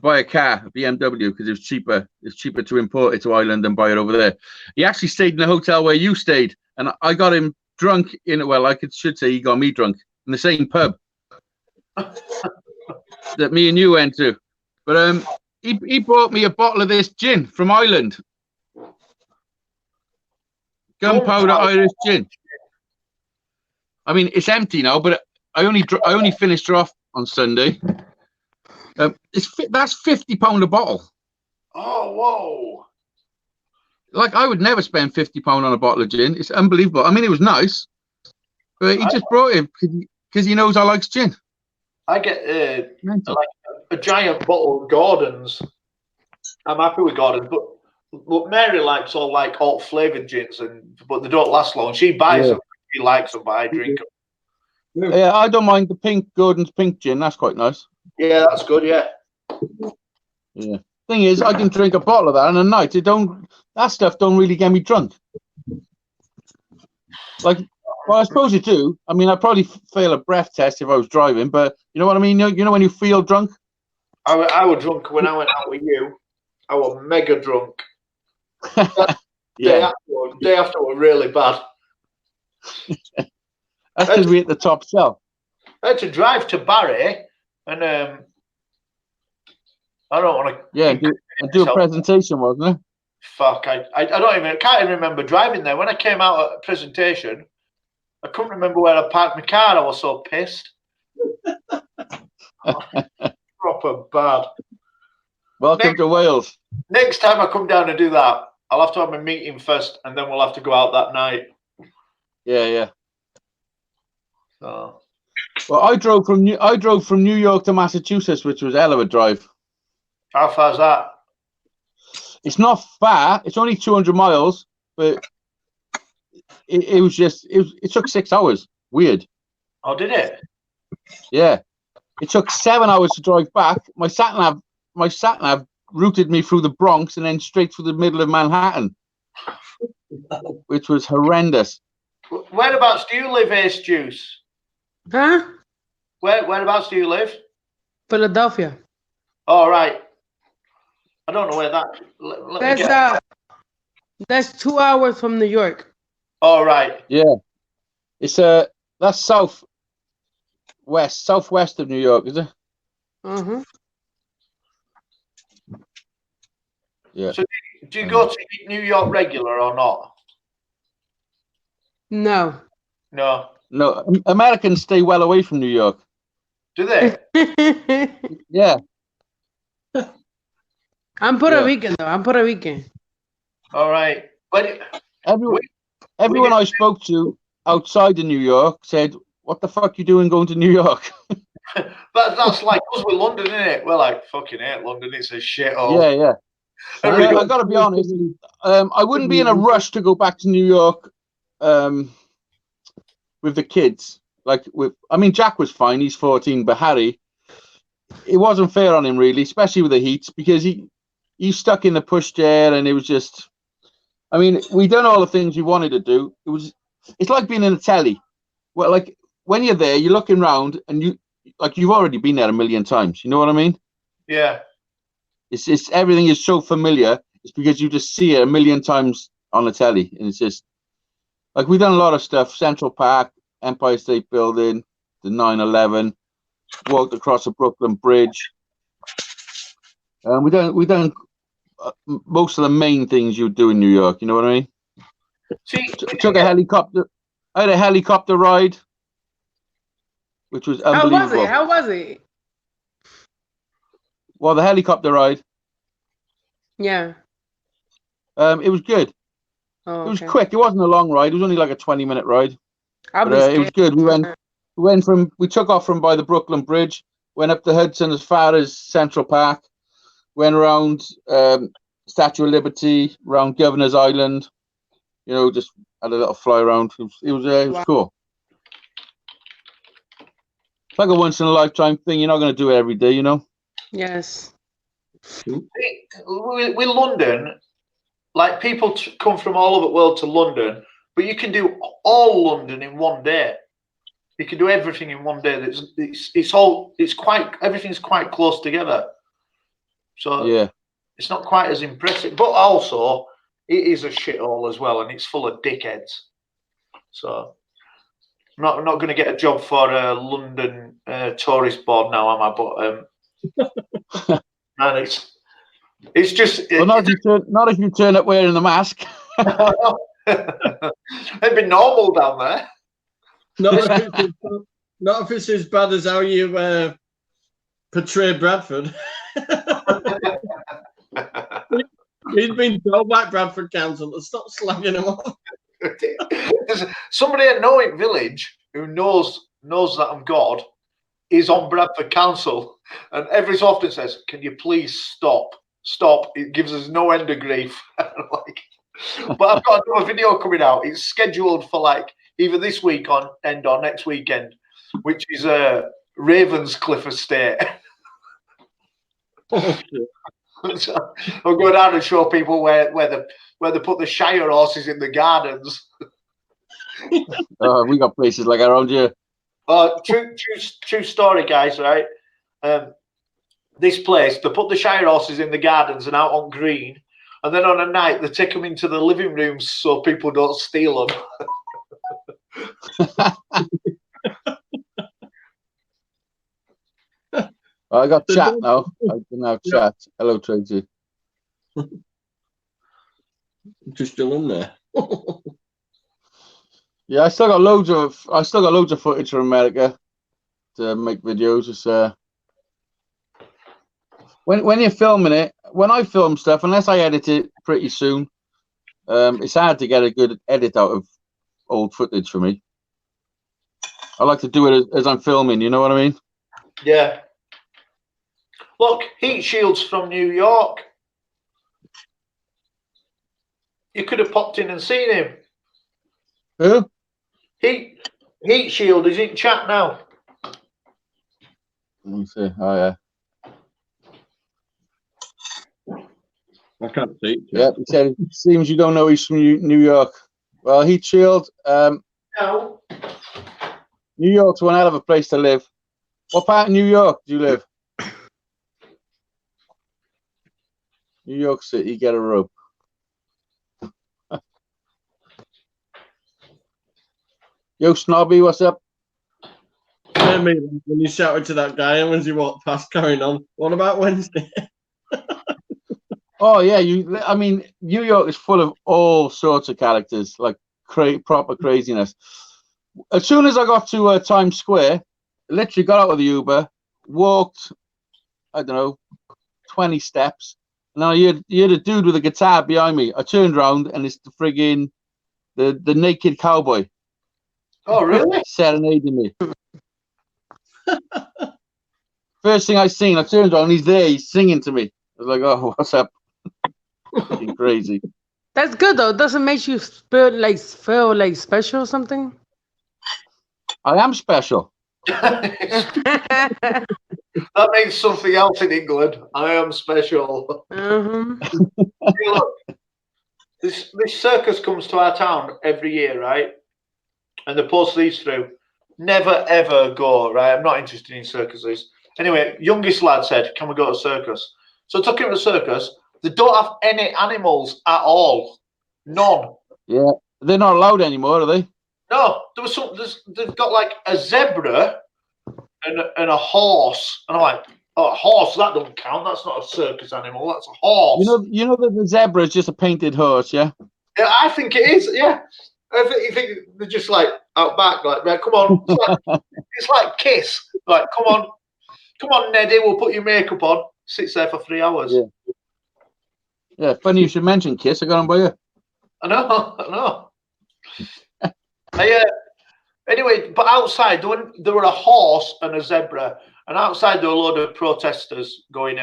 a car, a BMW, because it was cheaper. It's cheaper to import it to Ireland than buy it over there. He actually stayed in the hotel where you stayed, and I got him drunk should say he got me drunk in the same pub that me and you went to. But he bought me a bottle of this gin from Ireland. Gunpowder Irish gin. I mean, it's empty now, but I only finished her off on Sunday. That's £50 a bottle. Oh, whoa! Like, I would never spend £50 on a bottle of gin. It's unbelievable. I mean, it was nice, but he just brought it because he knows I like gin. I get like a giant bottle of Gordon's. I'm happy with Gordon's, but Mary likes all alt flavored gins, but they don't last long. She buys them. She likes them, but I drink them. Yeah, I don't mind the Gordon's pink gin. That's quite nice. Yeah, that's good. Yeah. Yeah. Thing is, I can drink a bottle of that in a night. That stuff don't really get me drunk. Like, well, I suppose it do. I mean, I'd probably fail a breath test if I was driving, but you know what I mean? You know when you feel drunk? I was drunk when I went out with you. I was mega drunk. Yeah. Day after were really bad. That's because we hit the top shelf. I had to drive to Barry, and I don't want to. Yeah, and do a presentation, wasn't it? Fuck, I can't even remember driving there. When I came out at a presentation, I couldn't remember where I parked my car. I was so pissed. Proper bad. Welcome to Wales. Next time I come down and do that, I'll have to have my meeting first, and then we'll have to go out that night. Yeah. So. Well, I drove from New York to Massachusetts, which was a hell of a drive. How far's that? It's not far. It's only 200 miles, but it took 6 hours. Weird. Oh, did it? Yeah. It took 7 hours to drive back. My sat nav routed me through the Bronx and then straight through the middle of Manhattan, which was horrendous. Whereabouts do you live, Ace Juice? Huh? Whereabouts do you live? Philadelphia. All right. I don't know where that. Let me get. That's 2 hours from New York. All right. Yeah. It's that's southwest of New York, is it? Uh-huh. Yeah. So do you go to New York regular or not? No. No. No, Americans stay well away from New York. Do they? Yeah. I'm Puerto Rican, though. I'm Puerto Rican. All right. But everyone I spoke to outside of New York said, "What the fuck you doing going to New York?" that's like us with London, isn't it? We're like, fucking hate London. It's a shithole. Yeah. I got to be honest. I wouldn't be in a rush to go back to New York with the kids. Jack was fine. He's 14, but Harry, it wasn't fair on him really, especially with the heat, because he's stuck in the pushchair, and it was just. I mean, we done all the things we wanted to do. It's like being in a telly. Well, like when you're there, you're looking around, and you've already been there a million times. You know what I mean? Yeah. It's everything is so familiar. It's because you just see it a million times on the telly, and it's just like we've done a lot of stuff. Central Park, Empire State Building, the 9/11, walked across the Brooklyn Bridge. We done most of the main things you do in New York. You know what I mean? See, took a helicopter. I had a helicopter ride, which was unbelievable. How was it? Well, the helicopter ride. Yeah. It was good. Oh, it was quick. It wasn't a long ride. It was only like a 20-minute ride. It was good. We took off from by the Brooklyn Bridge, went up the Hudson as far as Central Park, went around Statue of Liberty, around Governor's Island. You know, just had a little fly around. It was cool. It's like a once in a lifetime thing. You're not going to do it every day, you know. Yes. With London, like people come from all over the world to London, but you can do all London in one day. You can do everything in one day. Everything's quite close together. So yeah, it's not quite as impressive, but also it is a shithole as well, and it's full of dickheads. So I'm not going to get a job for a London tourist board now, am I? But man, it's just. Well, not if you turn up wearing the mask. It'd be normal down there. Not if it's as bad as how you portray Bradford. He's been told by Bradford Council to stop slagging him off. There's somebody at Knowing Village who knows that I'm God is on Bradford Council, and every so often says, "Can you please stop? It gives us no end of grief." But I've got another video coming out. It's scheduled for like either this week or next weekend, which is Ravenscliffe Estate. So I'll go down and show people where they put the Shire horses in the gardens. We got places like around here. True story, guys. Right, this place they put the Shire horses in the gardens and out on green. and then on a night they take them into the living rooms so people don't steal them. I got chat now. I can have chat. Hello, Tracy. Just still in there. Yeah, I still got loads of footage from America to make videos. It's when you're filming it, when I film stuff, unless I edit it pretty soon, it's hard to get a good edit out of old footage for me. I like to do it as I'm filming, you know what I mean? Yeah. Look, Heat Shield's from New York. You could have popped in and seen him. Who? Heat Shield is in chat now. Let me see. Oh yeah. I can't see it. Yeah, he said it seems you don't know he's from New York. Well, Heat Shield, No. New York's one hell of a place to live. What part of New York do you live? New York City, get a rope. Yo, Snobby, what's up? Hear me when you shouted to that guy and as you walked past carrying on. What about Wednesday? Oh yeah, I mean, New York is full of all sorts of characters, like proper craziness. As soon as I got to Times Square, literally got out of the Uber, walked, I don't know, 20 steps, and I heard a dude with a guitar behind me. I turned around and it's the friggin' the naked cowboy. Oh, really? Serenading me. First thing I seen, I turned around, he's there, he's singing to me. I was like, oh, what's up? Fucking crazy. That's good though. Doesn't make you feel like special or something. I am special. That means something else in England. I am special. Hey, look, this circus comes to our town every year, right? And they post these through. Never ever go, right? I'm not interested in circuses. Anyway, youngest lad said, "Can we go to a circus?" So I took him to a circus. They don't have any animals at all. None. Yeah, they're not allowed anymore, are they? No, there was some. They've got like a zebra and a horse, and I'm like, oh, a horse, that don't count. That's not a circus animal. That's a horse. You know that the zebra is just a painted horse, yeah. Yeah, I think it is. Yeah, you think they're just like out back, like, right, come on. It's like Kiss. Like, come on, Neddy, we'll put your makeup on. Sits there for 3 hours. Yeah. Yeah, funny you should mention Kiss. I got on by you. I know. Anyway, but outside there were a horse and a zebra, and outside there were a load of protesters going,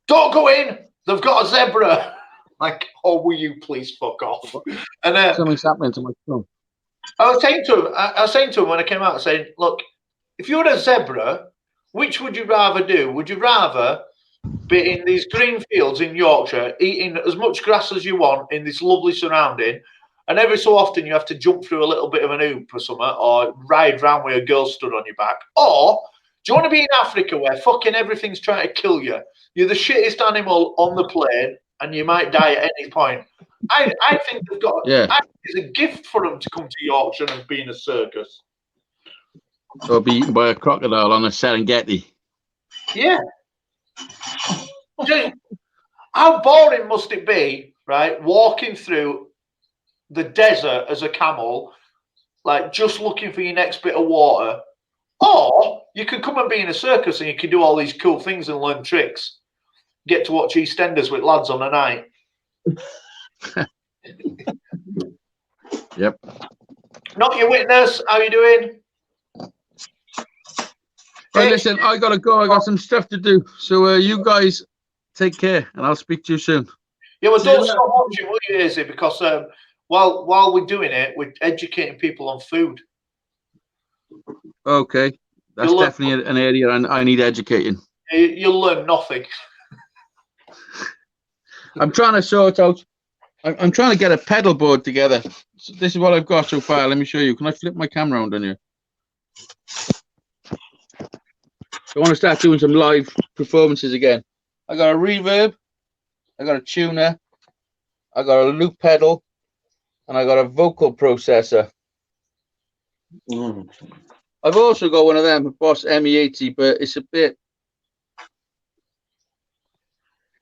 "Don't go in! They've got a zebra!" Like, oh, will you please fuck off? And something's happening to my phone. I was saying to him when I came out, saying, "Look, if you were a zebra, which would you rather do? Would you rather be in these green fields in Yorkshire, eating as much grass as you want in this lovely surrounding, and every so often you have to jump through a little bit of an hoop or something, or ride round with a girl stood on your back? Or do you want to be in Africa where fucking everything's trying to kill you? You're the shittest animal on the plane, and you might die at any point." I think they've got. Yeah. I think it's a gift for them to come to Yorkshire and be in a circus. Or be eaten by a crocodile on a Serengeti. Yeah. Just, how boring must it be, right? Walking through the desert as a camel, like just looking for your next bit of water. Or you could come and be in a circus and you can do all these cool things and learn tricks. Get to watch EastEnders with lads on a night. Yep. Not your witness. How you doing? Right, listen, I gotta go. I got some stuff to do. So you guys take care, and I'll speak to you soon. Yeah, well, don't stop watching, will you, Izzy? Because while we're doing it, we're educating people on food. Okay, that's definitely an area I need educating. You'll learn nothing. I'm trying to sort out. I'm trying to get a pedal board together. So this is what I've got so far. Let me show you. Can I flip my camera around on you? I want to start doing some live performances again. I got a reverb. I got a tuner. I got a loop pedal, and I got a vocal processor. Mm. I've also got one of them, Boss ME80, but it's a bit.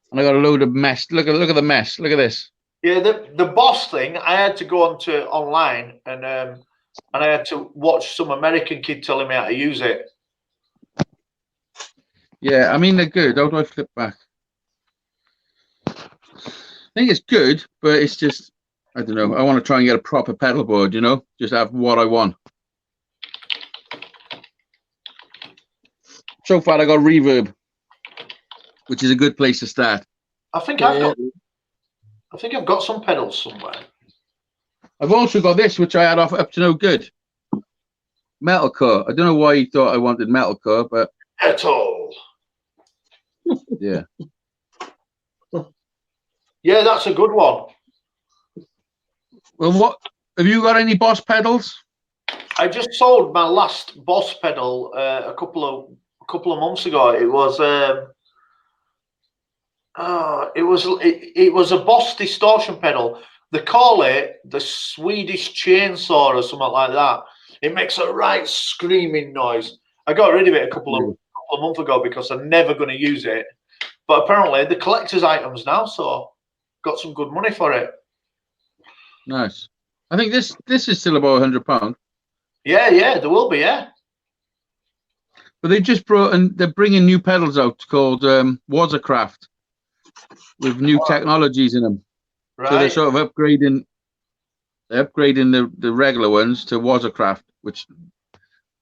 And I got a load of mess. Look at the mess. Look at this. Yeah, the Boss thing, I had to go onto online and I had to watch some American kid telling me how to use it. Yeah, I mean they're good. How do I flip back? I think it's good, but it's just I don't know. I want to try and get a proper pedal board, you know, just have what I want. So far, I got reverb, which is a good place to start. I think I've got some pedals somewhere. I've also got this, which I had off Up to No Good. Metalcore. I don't know why he thought I wanted metalcore, but Metal. yeah. Yeah, that's a good one. Well, what have you got? Any Boss pedals? I just sold my last Boss pedal a couple of months ago. It was a Boss distortion pedal. They call it the Swedish chainsaw or something like that. It makes a right screaming noise. I got rid of it a couple of months ago because I'm never going to use it. But apparently the collector's items now, so got some good money for it. Nice. I think this is still about £100. Yeah, there will be, yeah. But they just brought and they're bringing new pedals out called Watercraft with new technologies in them. Right. So they're sort of upgrading. They're upgrading the regular ones to Watercraft, which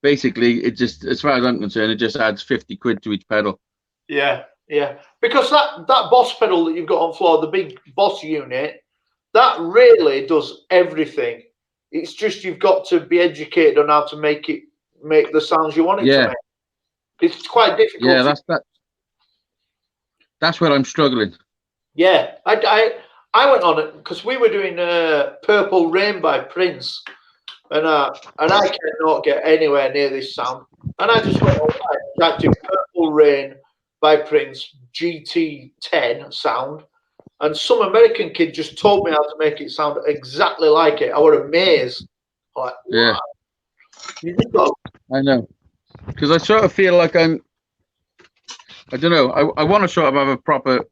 basically it just, as far as I'm concerned, it just adds 50 quid to each pedal. Yeah. Because that Boss pedal that you've got on floor, the big Boss unit, that really does everything. It's just you've got to be educated on how to make the sounds you want it to make. It's quite difficult. Yeah, that's where I'm struggling. Yeah, I went on it because we were doing Purple Rain by Prince, and I cannot get anywhere near this sound. And I just went on that to Purple Rain by Prince GT10 sound, and some American kid just told me how to make it sound exactly like it. I was amazed. Like, yeah, wow. You just got. I know, because I sort of feel like I don't know. I want to sort of have a proper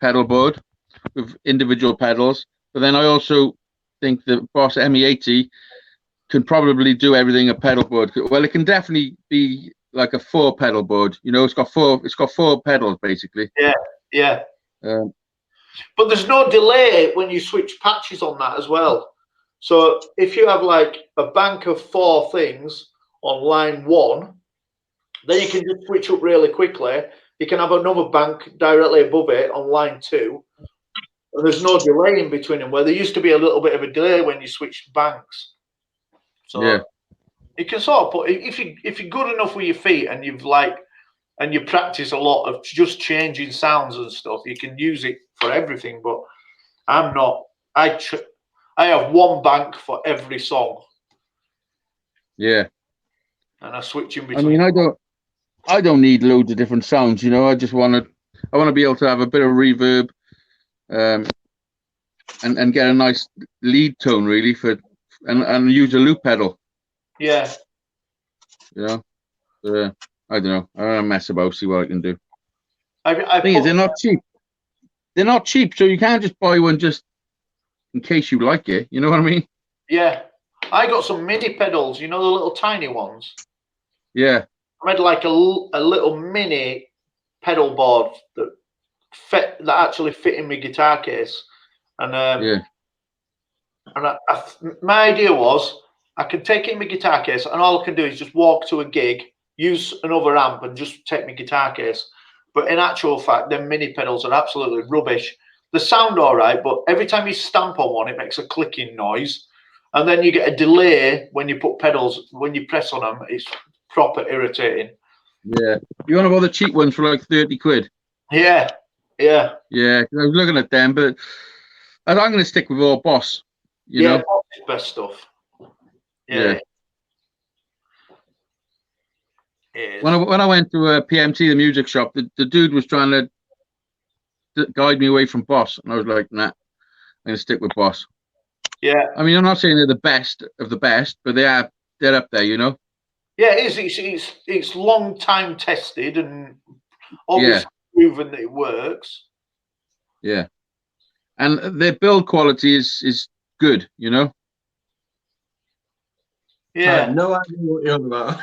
pedal board with individual pedals, but then I also think the Boss ME80 can probably do everything a pedal board could. Well, it can definitely be like a 4 pedal board. You know, it's got four pedals basically. Yeah. But there's no delay when you switch patches on that as well. So if you have like a bank of 4 things on line 1, then you can just switch up really quickly. You can have another bank directly above it on line 2. And there's no delay in between them, where there used to be a little bit of a delay when you switched banks. So yeah, you can sort of put, if you're good enough with your feet and you practice a lot of just changing sounds and stuff, you can use it for everything. But I'm not. I have one bank for every song. Yeah. And I switch in between. I mean, I don't need loads of different sounds. You know, I want to be able to have a bit of reverb, and get a nice lead tone really and use a loop pedal. Yeah. You know, I don't know. I don't mess about. See what I can do. I thing is, they're not cheap. They're not cheap, so you can't just buy one just in case you like it. You know what I mean? Yeah. I got some mini pedals. You know, the little tiny ones. Yeah. I made like a little mini pedal board that actually fit in my guitar case, and my idea was I could take it in my guitar case, and all I can do is just walk to a gig, use another amp, and just take my guitar case. But in actual fact, them mini pedals are absolutely rubbish. They sound all right, but every time you stamp on one, it makes a clicking noise, and then you get a delay when you press on them. It's proper irritating. Yeah, you want to buy the cheap ones for like 30 quid? Yeah. 'Cause I was looking at them, but I'm going to stick with all Boss. You know, Boss is best stuff. Yeah. When I went to PMT, the music shop, the dude was trying to guide me away from Boss, and I was like, nah. I'm gonna stick with Boss. Yeah, I mean, I'm not saying they're the best of the best, but they're up there, you know. yeah, it is. It's long time tested and obviously proven that it works. Yeah, and their build quality is good, you know. I Yeah. have no idea what you're on about.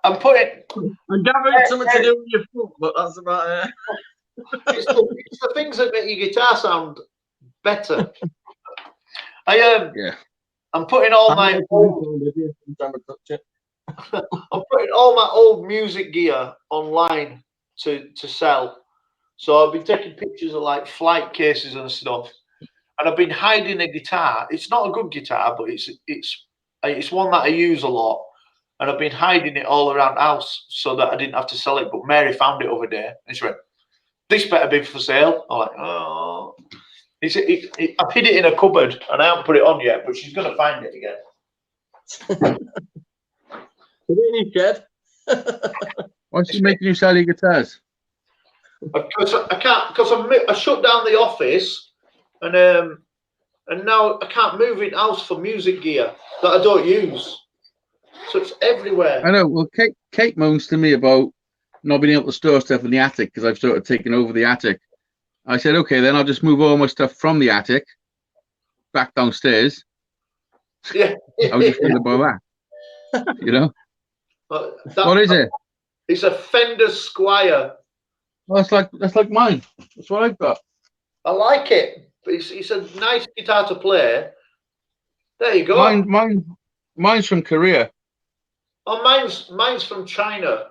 I'm putting. I'm gathering it's something to do with your foot, but that's about it. It's the things that make your guitar sound better. I'm putting all my old, I'm putting all my old music gear online to sell. So I've been taking pictures of like flight cases and stuff, and I've been hiding a guitar. It's not a good guitar, but it's one that I use a lot, and I've been hiding it all around the house so that I didn't have to sell it. But Mary found it over there, and she went, "This better be for sale." I'm like, "Oh." I've hid it in a cupboard and I haven't put it on yet, but she's gonna find it again. Put it in your shed. Why's she making you sell your guitars? Because I can't. Because I shut down the office, and now I can't move in house for music gear that I don't use. So it's everywhere. I know. Well, Kate moans to me about not being able to store stuff in the attic because I've sort of taken over the attic. I said, okay, then I'll just move all my stuff from the attic back downstairs. Yeah. How do you feel about that? You know? What is it? It's a Fender Squire. Well, that's like mine. That's what I've got. I like it. It's a nice guitar to play. There you go. Mine's from Korea. Oh, mine's from China.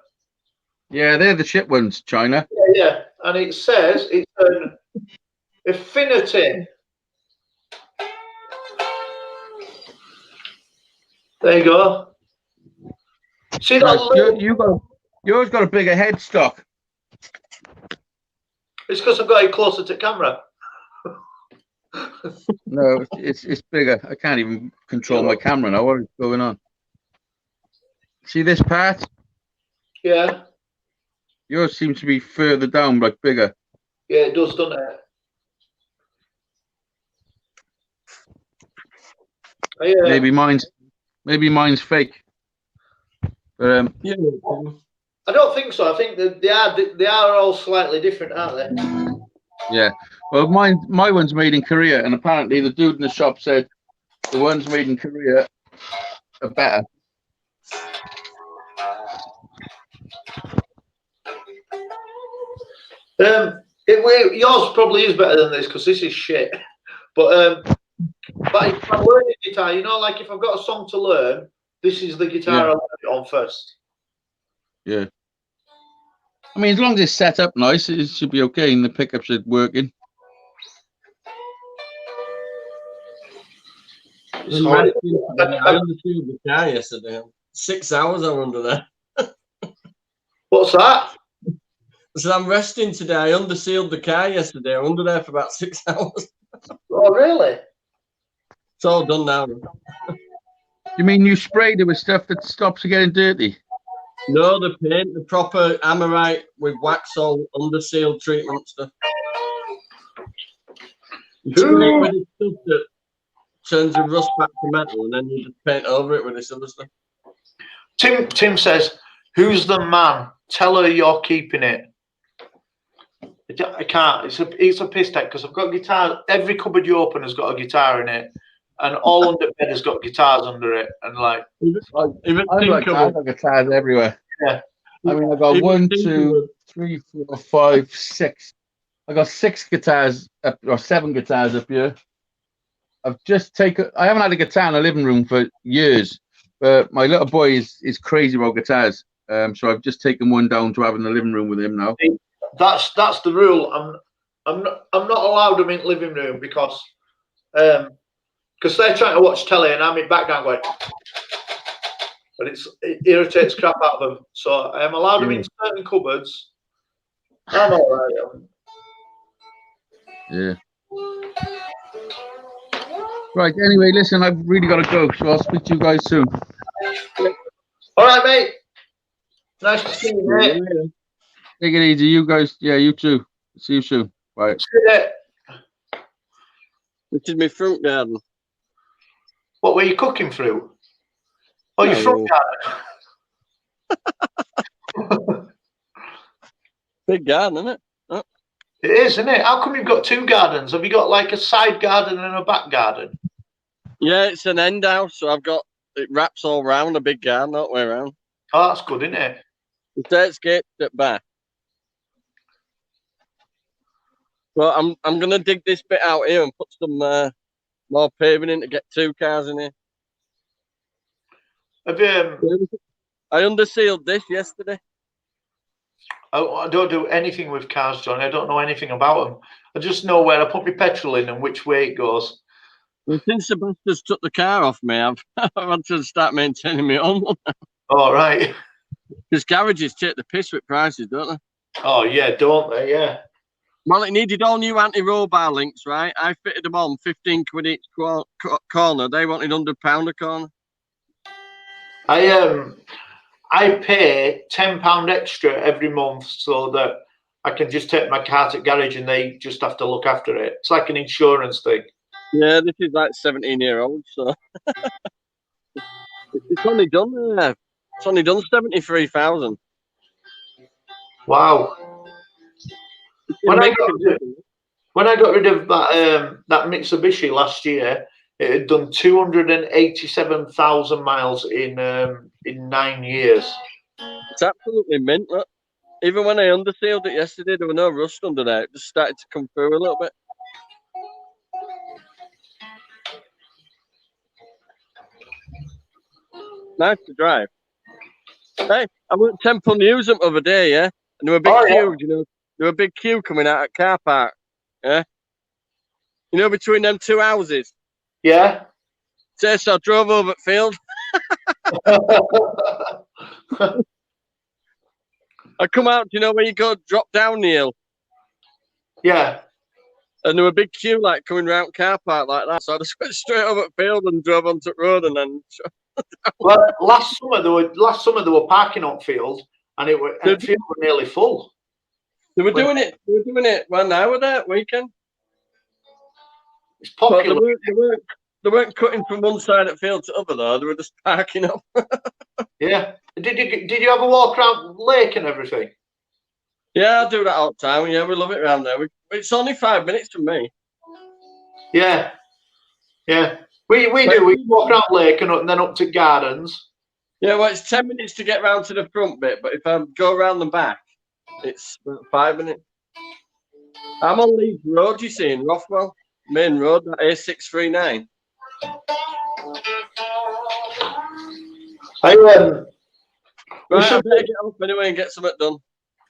Yeah, they're the shit ones, China. Yeah, and it says it's an Affinity. There you go. See that? Yours got a bigger headstock. It's because I've got it closer to camera. No, it's bigger. I can't even control my camera now. What is going on? See this part? Yeah. Yours seems to be further down, like bigger. Yeah, it does, doesn't it? Maybe mine's fake. But yeah. I don't think so. I think that they are all slightly different, aren't they? Yeah. Well, my one's made in Korea, and apparently the dude in the shop said the ones made in Korea are better. Yours probably is better than this because this is shit. But if I'm learning guitar, you know, like if I've got a song to learn, this is the guitar I learn it on first. Yeah. I mean, as long as it's set up nice, it should be okay, and the pickups are working. I understood the car yesterday. 6 hours I'm under there. What's that? So I'm resting today. I undersealed the car yesterday. I'm under there for about 6 hours. Oh, really? It's all done now. You mean you sprayed it with stuff that stops it getting dirty? No, the paint, the proper Amorite with Waxall undersealed treatment stuff. You spray it with this stuff that turns the rust back to metal, and then you just paint over it with this other stuff. Tim says, "Who's the man? Tell her you're keeping it." I can't. It's a piss take because I've got guitar. Every cupboard you open has got a guitar in it, and all under bed has got guitars under it. And like, I've got guitars everywhere. Yeah. I mean, I've got 1, 2, 3, 4, 5, 6. I got 6 guitars up, or 7 guitars up here. I haven't had a guitar in the living room for years, but my little boy is crazy about guitars. So I've just taken one down to have in the living room with him now. That's the rule. I'm not allowed them in the living room because they're trying to watch telly and I'm in background going, but it irritates crap out of them. So I am allowed them in certain cupboards. I'm all right. Yeah. Right. Anyway, listen, I've really got to go, so I'll speak to you guys soon. All right, mate. Nice to see you, mate. Take it easy, you guys. Yeah, you too. See you soon. Right. This is my front garden. What were you cooking fruit? Oh, your No. front garden. Big garden, isn't it? Oh. It is, isn't it? How come you've got two gardens? Have you got like a side garden and a back garden? Yeah, it's an end house, so it wraps all round a big garden all the way around. Oh, that's good, isn't it? The staircase at back. Well, I'm gonna dig this bit out here and put some more paving in to get 2 cars in here. Have you? I undersealed this yesterday. I don't do anything with cars, Johnny. I don't know anything about them. I just know where I put my petrol in and which way it goes. Well, since Sebastian's took the car off me, I've had to start maintaining my own one. All right. Because garages take the piss with prices, don't they? Oh yeah, don't they? Yeah. Well, it needed all new anti-roll bar links, right? I fitted them on, 15 quid each corner. They wanted £100 a corner. I pay £10 extra every month so that I can just take my car to the garage and they just have to look after it. It's like an insurance thing. Yeah, this is like 17-year-old, so it's only done. It's only done 73,000. Wow. When I got rid of that Mitsubishi last year, it had done 287,000 miles in 9 years. It's absolutely mint. Look. Even when I undersealed it yesterday, there was no rust under there. It just started to come through a little bit. Nice to drive. Hey, I went to Temple Newsam the other day, yeah, and there were a big queue, you know. There were a big queue coming out at car park, yeah. You know, between them two houses. Yeah. So I drove over at field. I come out, you know, where you go drop down the hill. Yeah. And there were a big queue like coming round car park like that. So I just went straight over at field and drove onto the road and then. Well, last summer they were parking on field and field were nearly full. They were doing it. They were doing it when I was there weekend. It's popular. But they weren't cutting from one side of the field to the other though. They were just parking up. Yeah. Did you have a walk around lake and everything? Yeah, I do that all the time. Yeah, we love it around there. It's only 5 minutes from me. Yeah. Yeah. We do. We walk around lake and then up to gardens. Yeah, well, it's 10 minutes to get round to the front bit, but if I go around the back, it's about 5 minutes. I'm on Leeds Road, you see, in Rothwell, main road, A639. Right, I better get up anyway and get something done.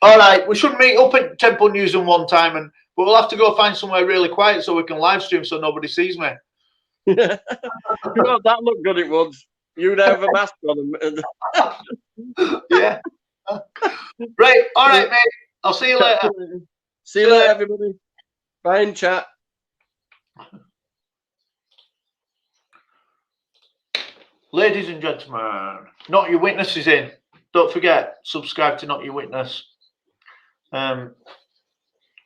All right, we should meet up at Temple Newsam one time, but we'll have to go find somewhere really quiet so we can live stream so nobody sees me. Yeah. You know, that looked good it was. You'd have a mask on. Yeah. Right, all right, mate. I'll see you later. See you later, everybody. Bye in chat. Ladies and gentlemen, Not Your Witness is in. Don't forget, subscribe to Not Your Witness. All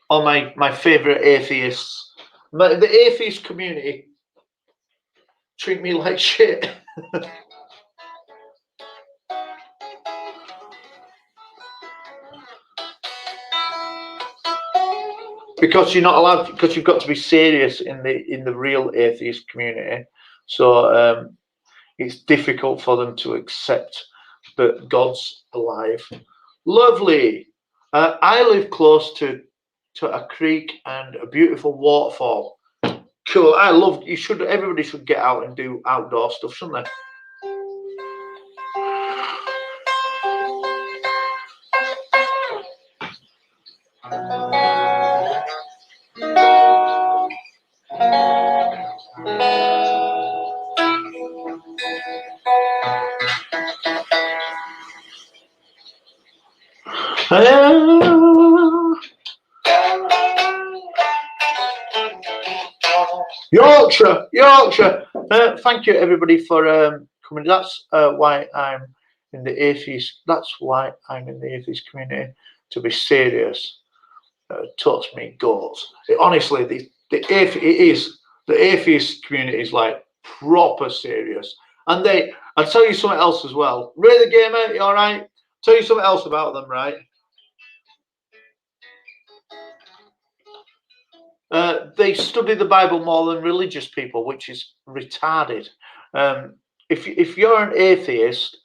my favourite atheists. The atheist community treat me like shit. Because you're not allowed, because you've got to be serious in the real atheist community. So it's difficult for them to accept that God's alive. Lovely. I live close to a creek and a beautiful waterfall. Cool. Everybody should get out and do outdoor stuff, shouldn't they? Yorkshire. Thank you, everybody, for coming. That's why I'm in the atheist. That's why I'm in the atheist community, to be serious. touch me guts. Honestly, the atheist community is like proper serious. And I'll tell you something else as well. Ray the Gamer, you all right? Tell you something else about them, right? They study the Bible more than religious people, which is retarded. If you're an atheist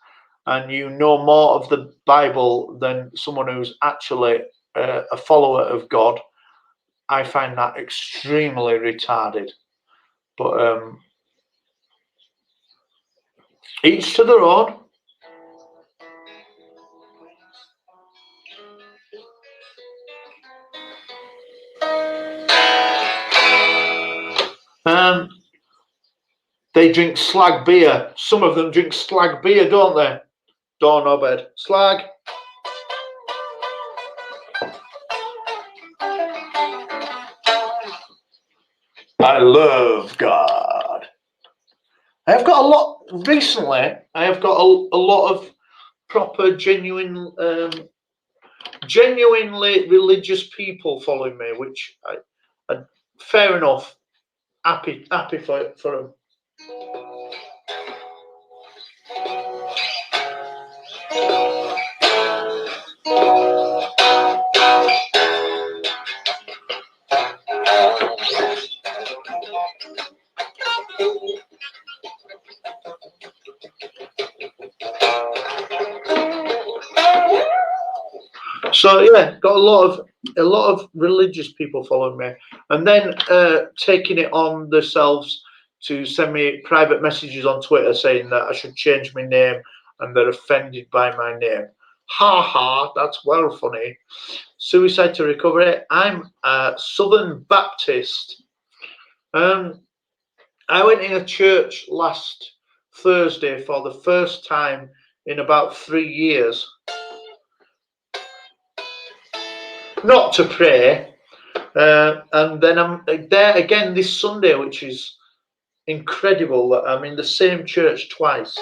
and you know more of the Bible than someone who's actually a follower of God, I find that extremely retarded. But each to their own. They drink slag beer. Some of them drink slag beer, don't they? Dawn Obed. Slag. I love God. I have got a lot recently. I have got a lot of proper, genuinely religious people following me, which I fair enough. Happy for them. So yeah, got a lot of religious people following me, and then taking it on themselves to send me private messages on Twitter saying that I should change my name, and they're offended by my name. Ha ha, that's well funny. Suicide to Recovery. I'm a Southern Baptist. I went in a church last Thursday for the first time in about 3 years. Not to pray, and then I'm there again this Sunday, which is incredible that I'm in the same church twice.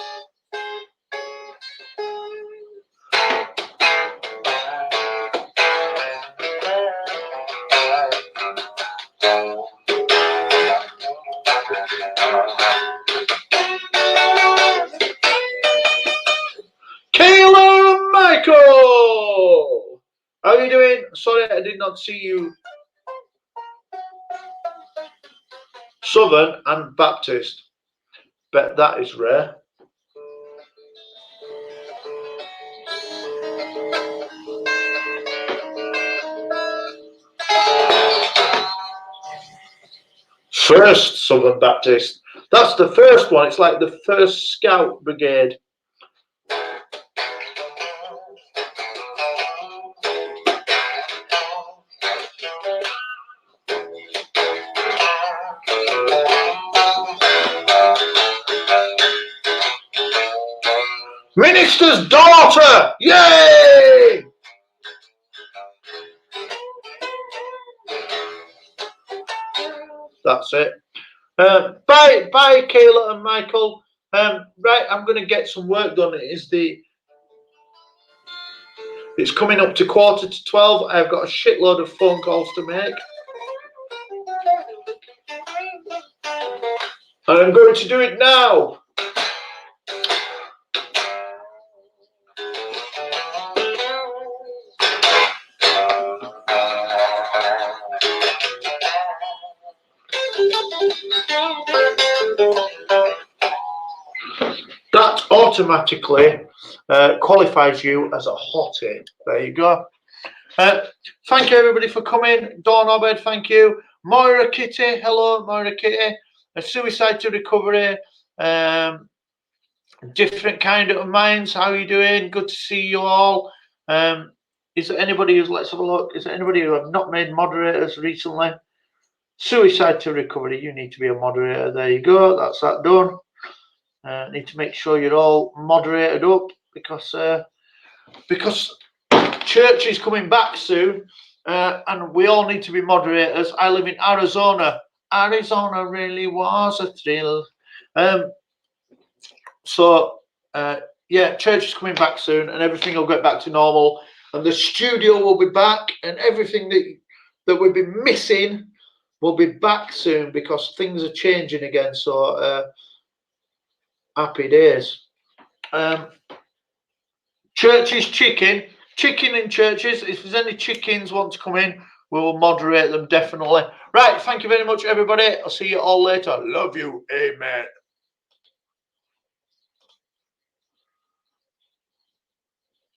Kayla Michael, how are you doing? Sorry, I did not see you. Southern and Baptist. Bet that is rare. First Southern Baptist. That's the first one. It's like the first Scout Brigade. Minister's daughter! Yay! That's it. Bye, Kayla and Michael. Right, I'm going to get some work done. It's coming up to 11:45. I've got a shitload of phone calls to make. And I'm going to do it now. That automatically qualifies you as a hottie. There you go. Thank you everybody for coming. Dawn Obed, thank you. Moira Kitty, hello Moira Kitty. Suicide to Recovery. Different kind of minds. How are you doing? Good to see you all. Is there anybody who's, let's have a look. Is there anybody who have not made moderators recently? Suicide to Recovery, you need to be a moderator. There you go. That's that done. Need to make sure you're all moderated up because church is coming back soon, and we all need to be moderators. I live in Arizona. Arizona really was a thrill. Yeah, church is coming back soon, and everything will get back to normal, and the studio will be back, and everything that that we've been missing will be back soon because things are changing again. So happy days. Churches chicken in churches. If there's any chickens want to come in, we will moderate them definitely. Right, thank you very much, everybody. I'll see you all later. Love you. Amen.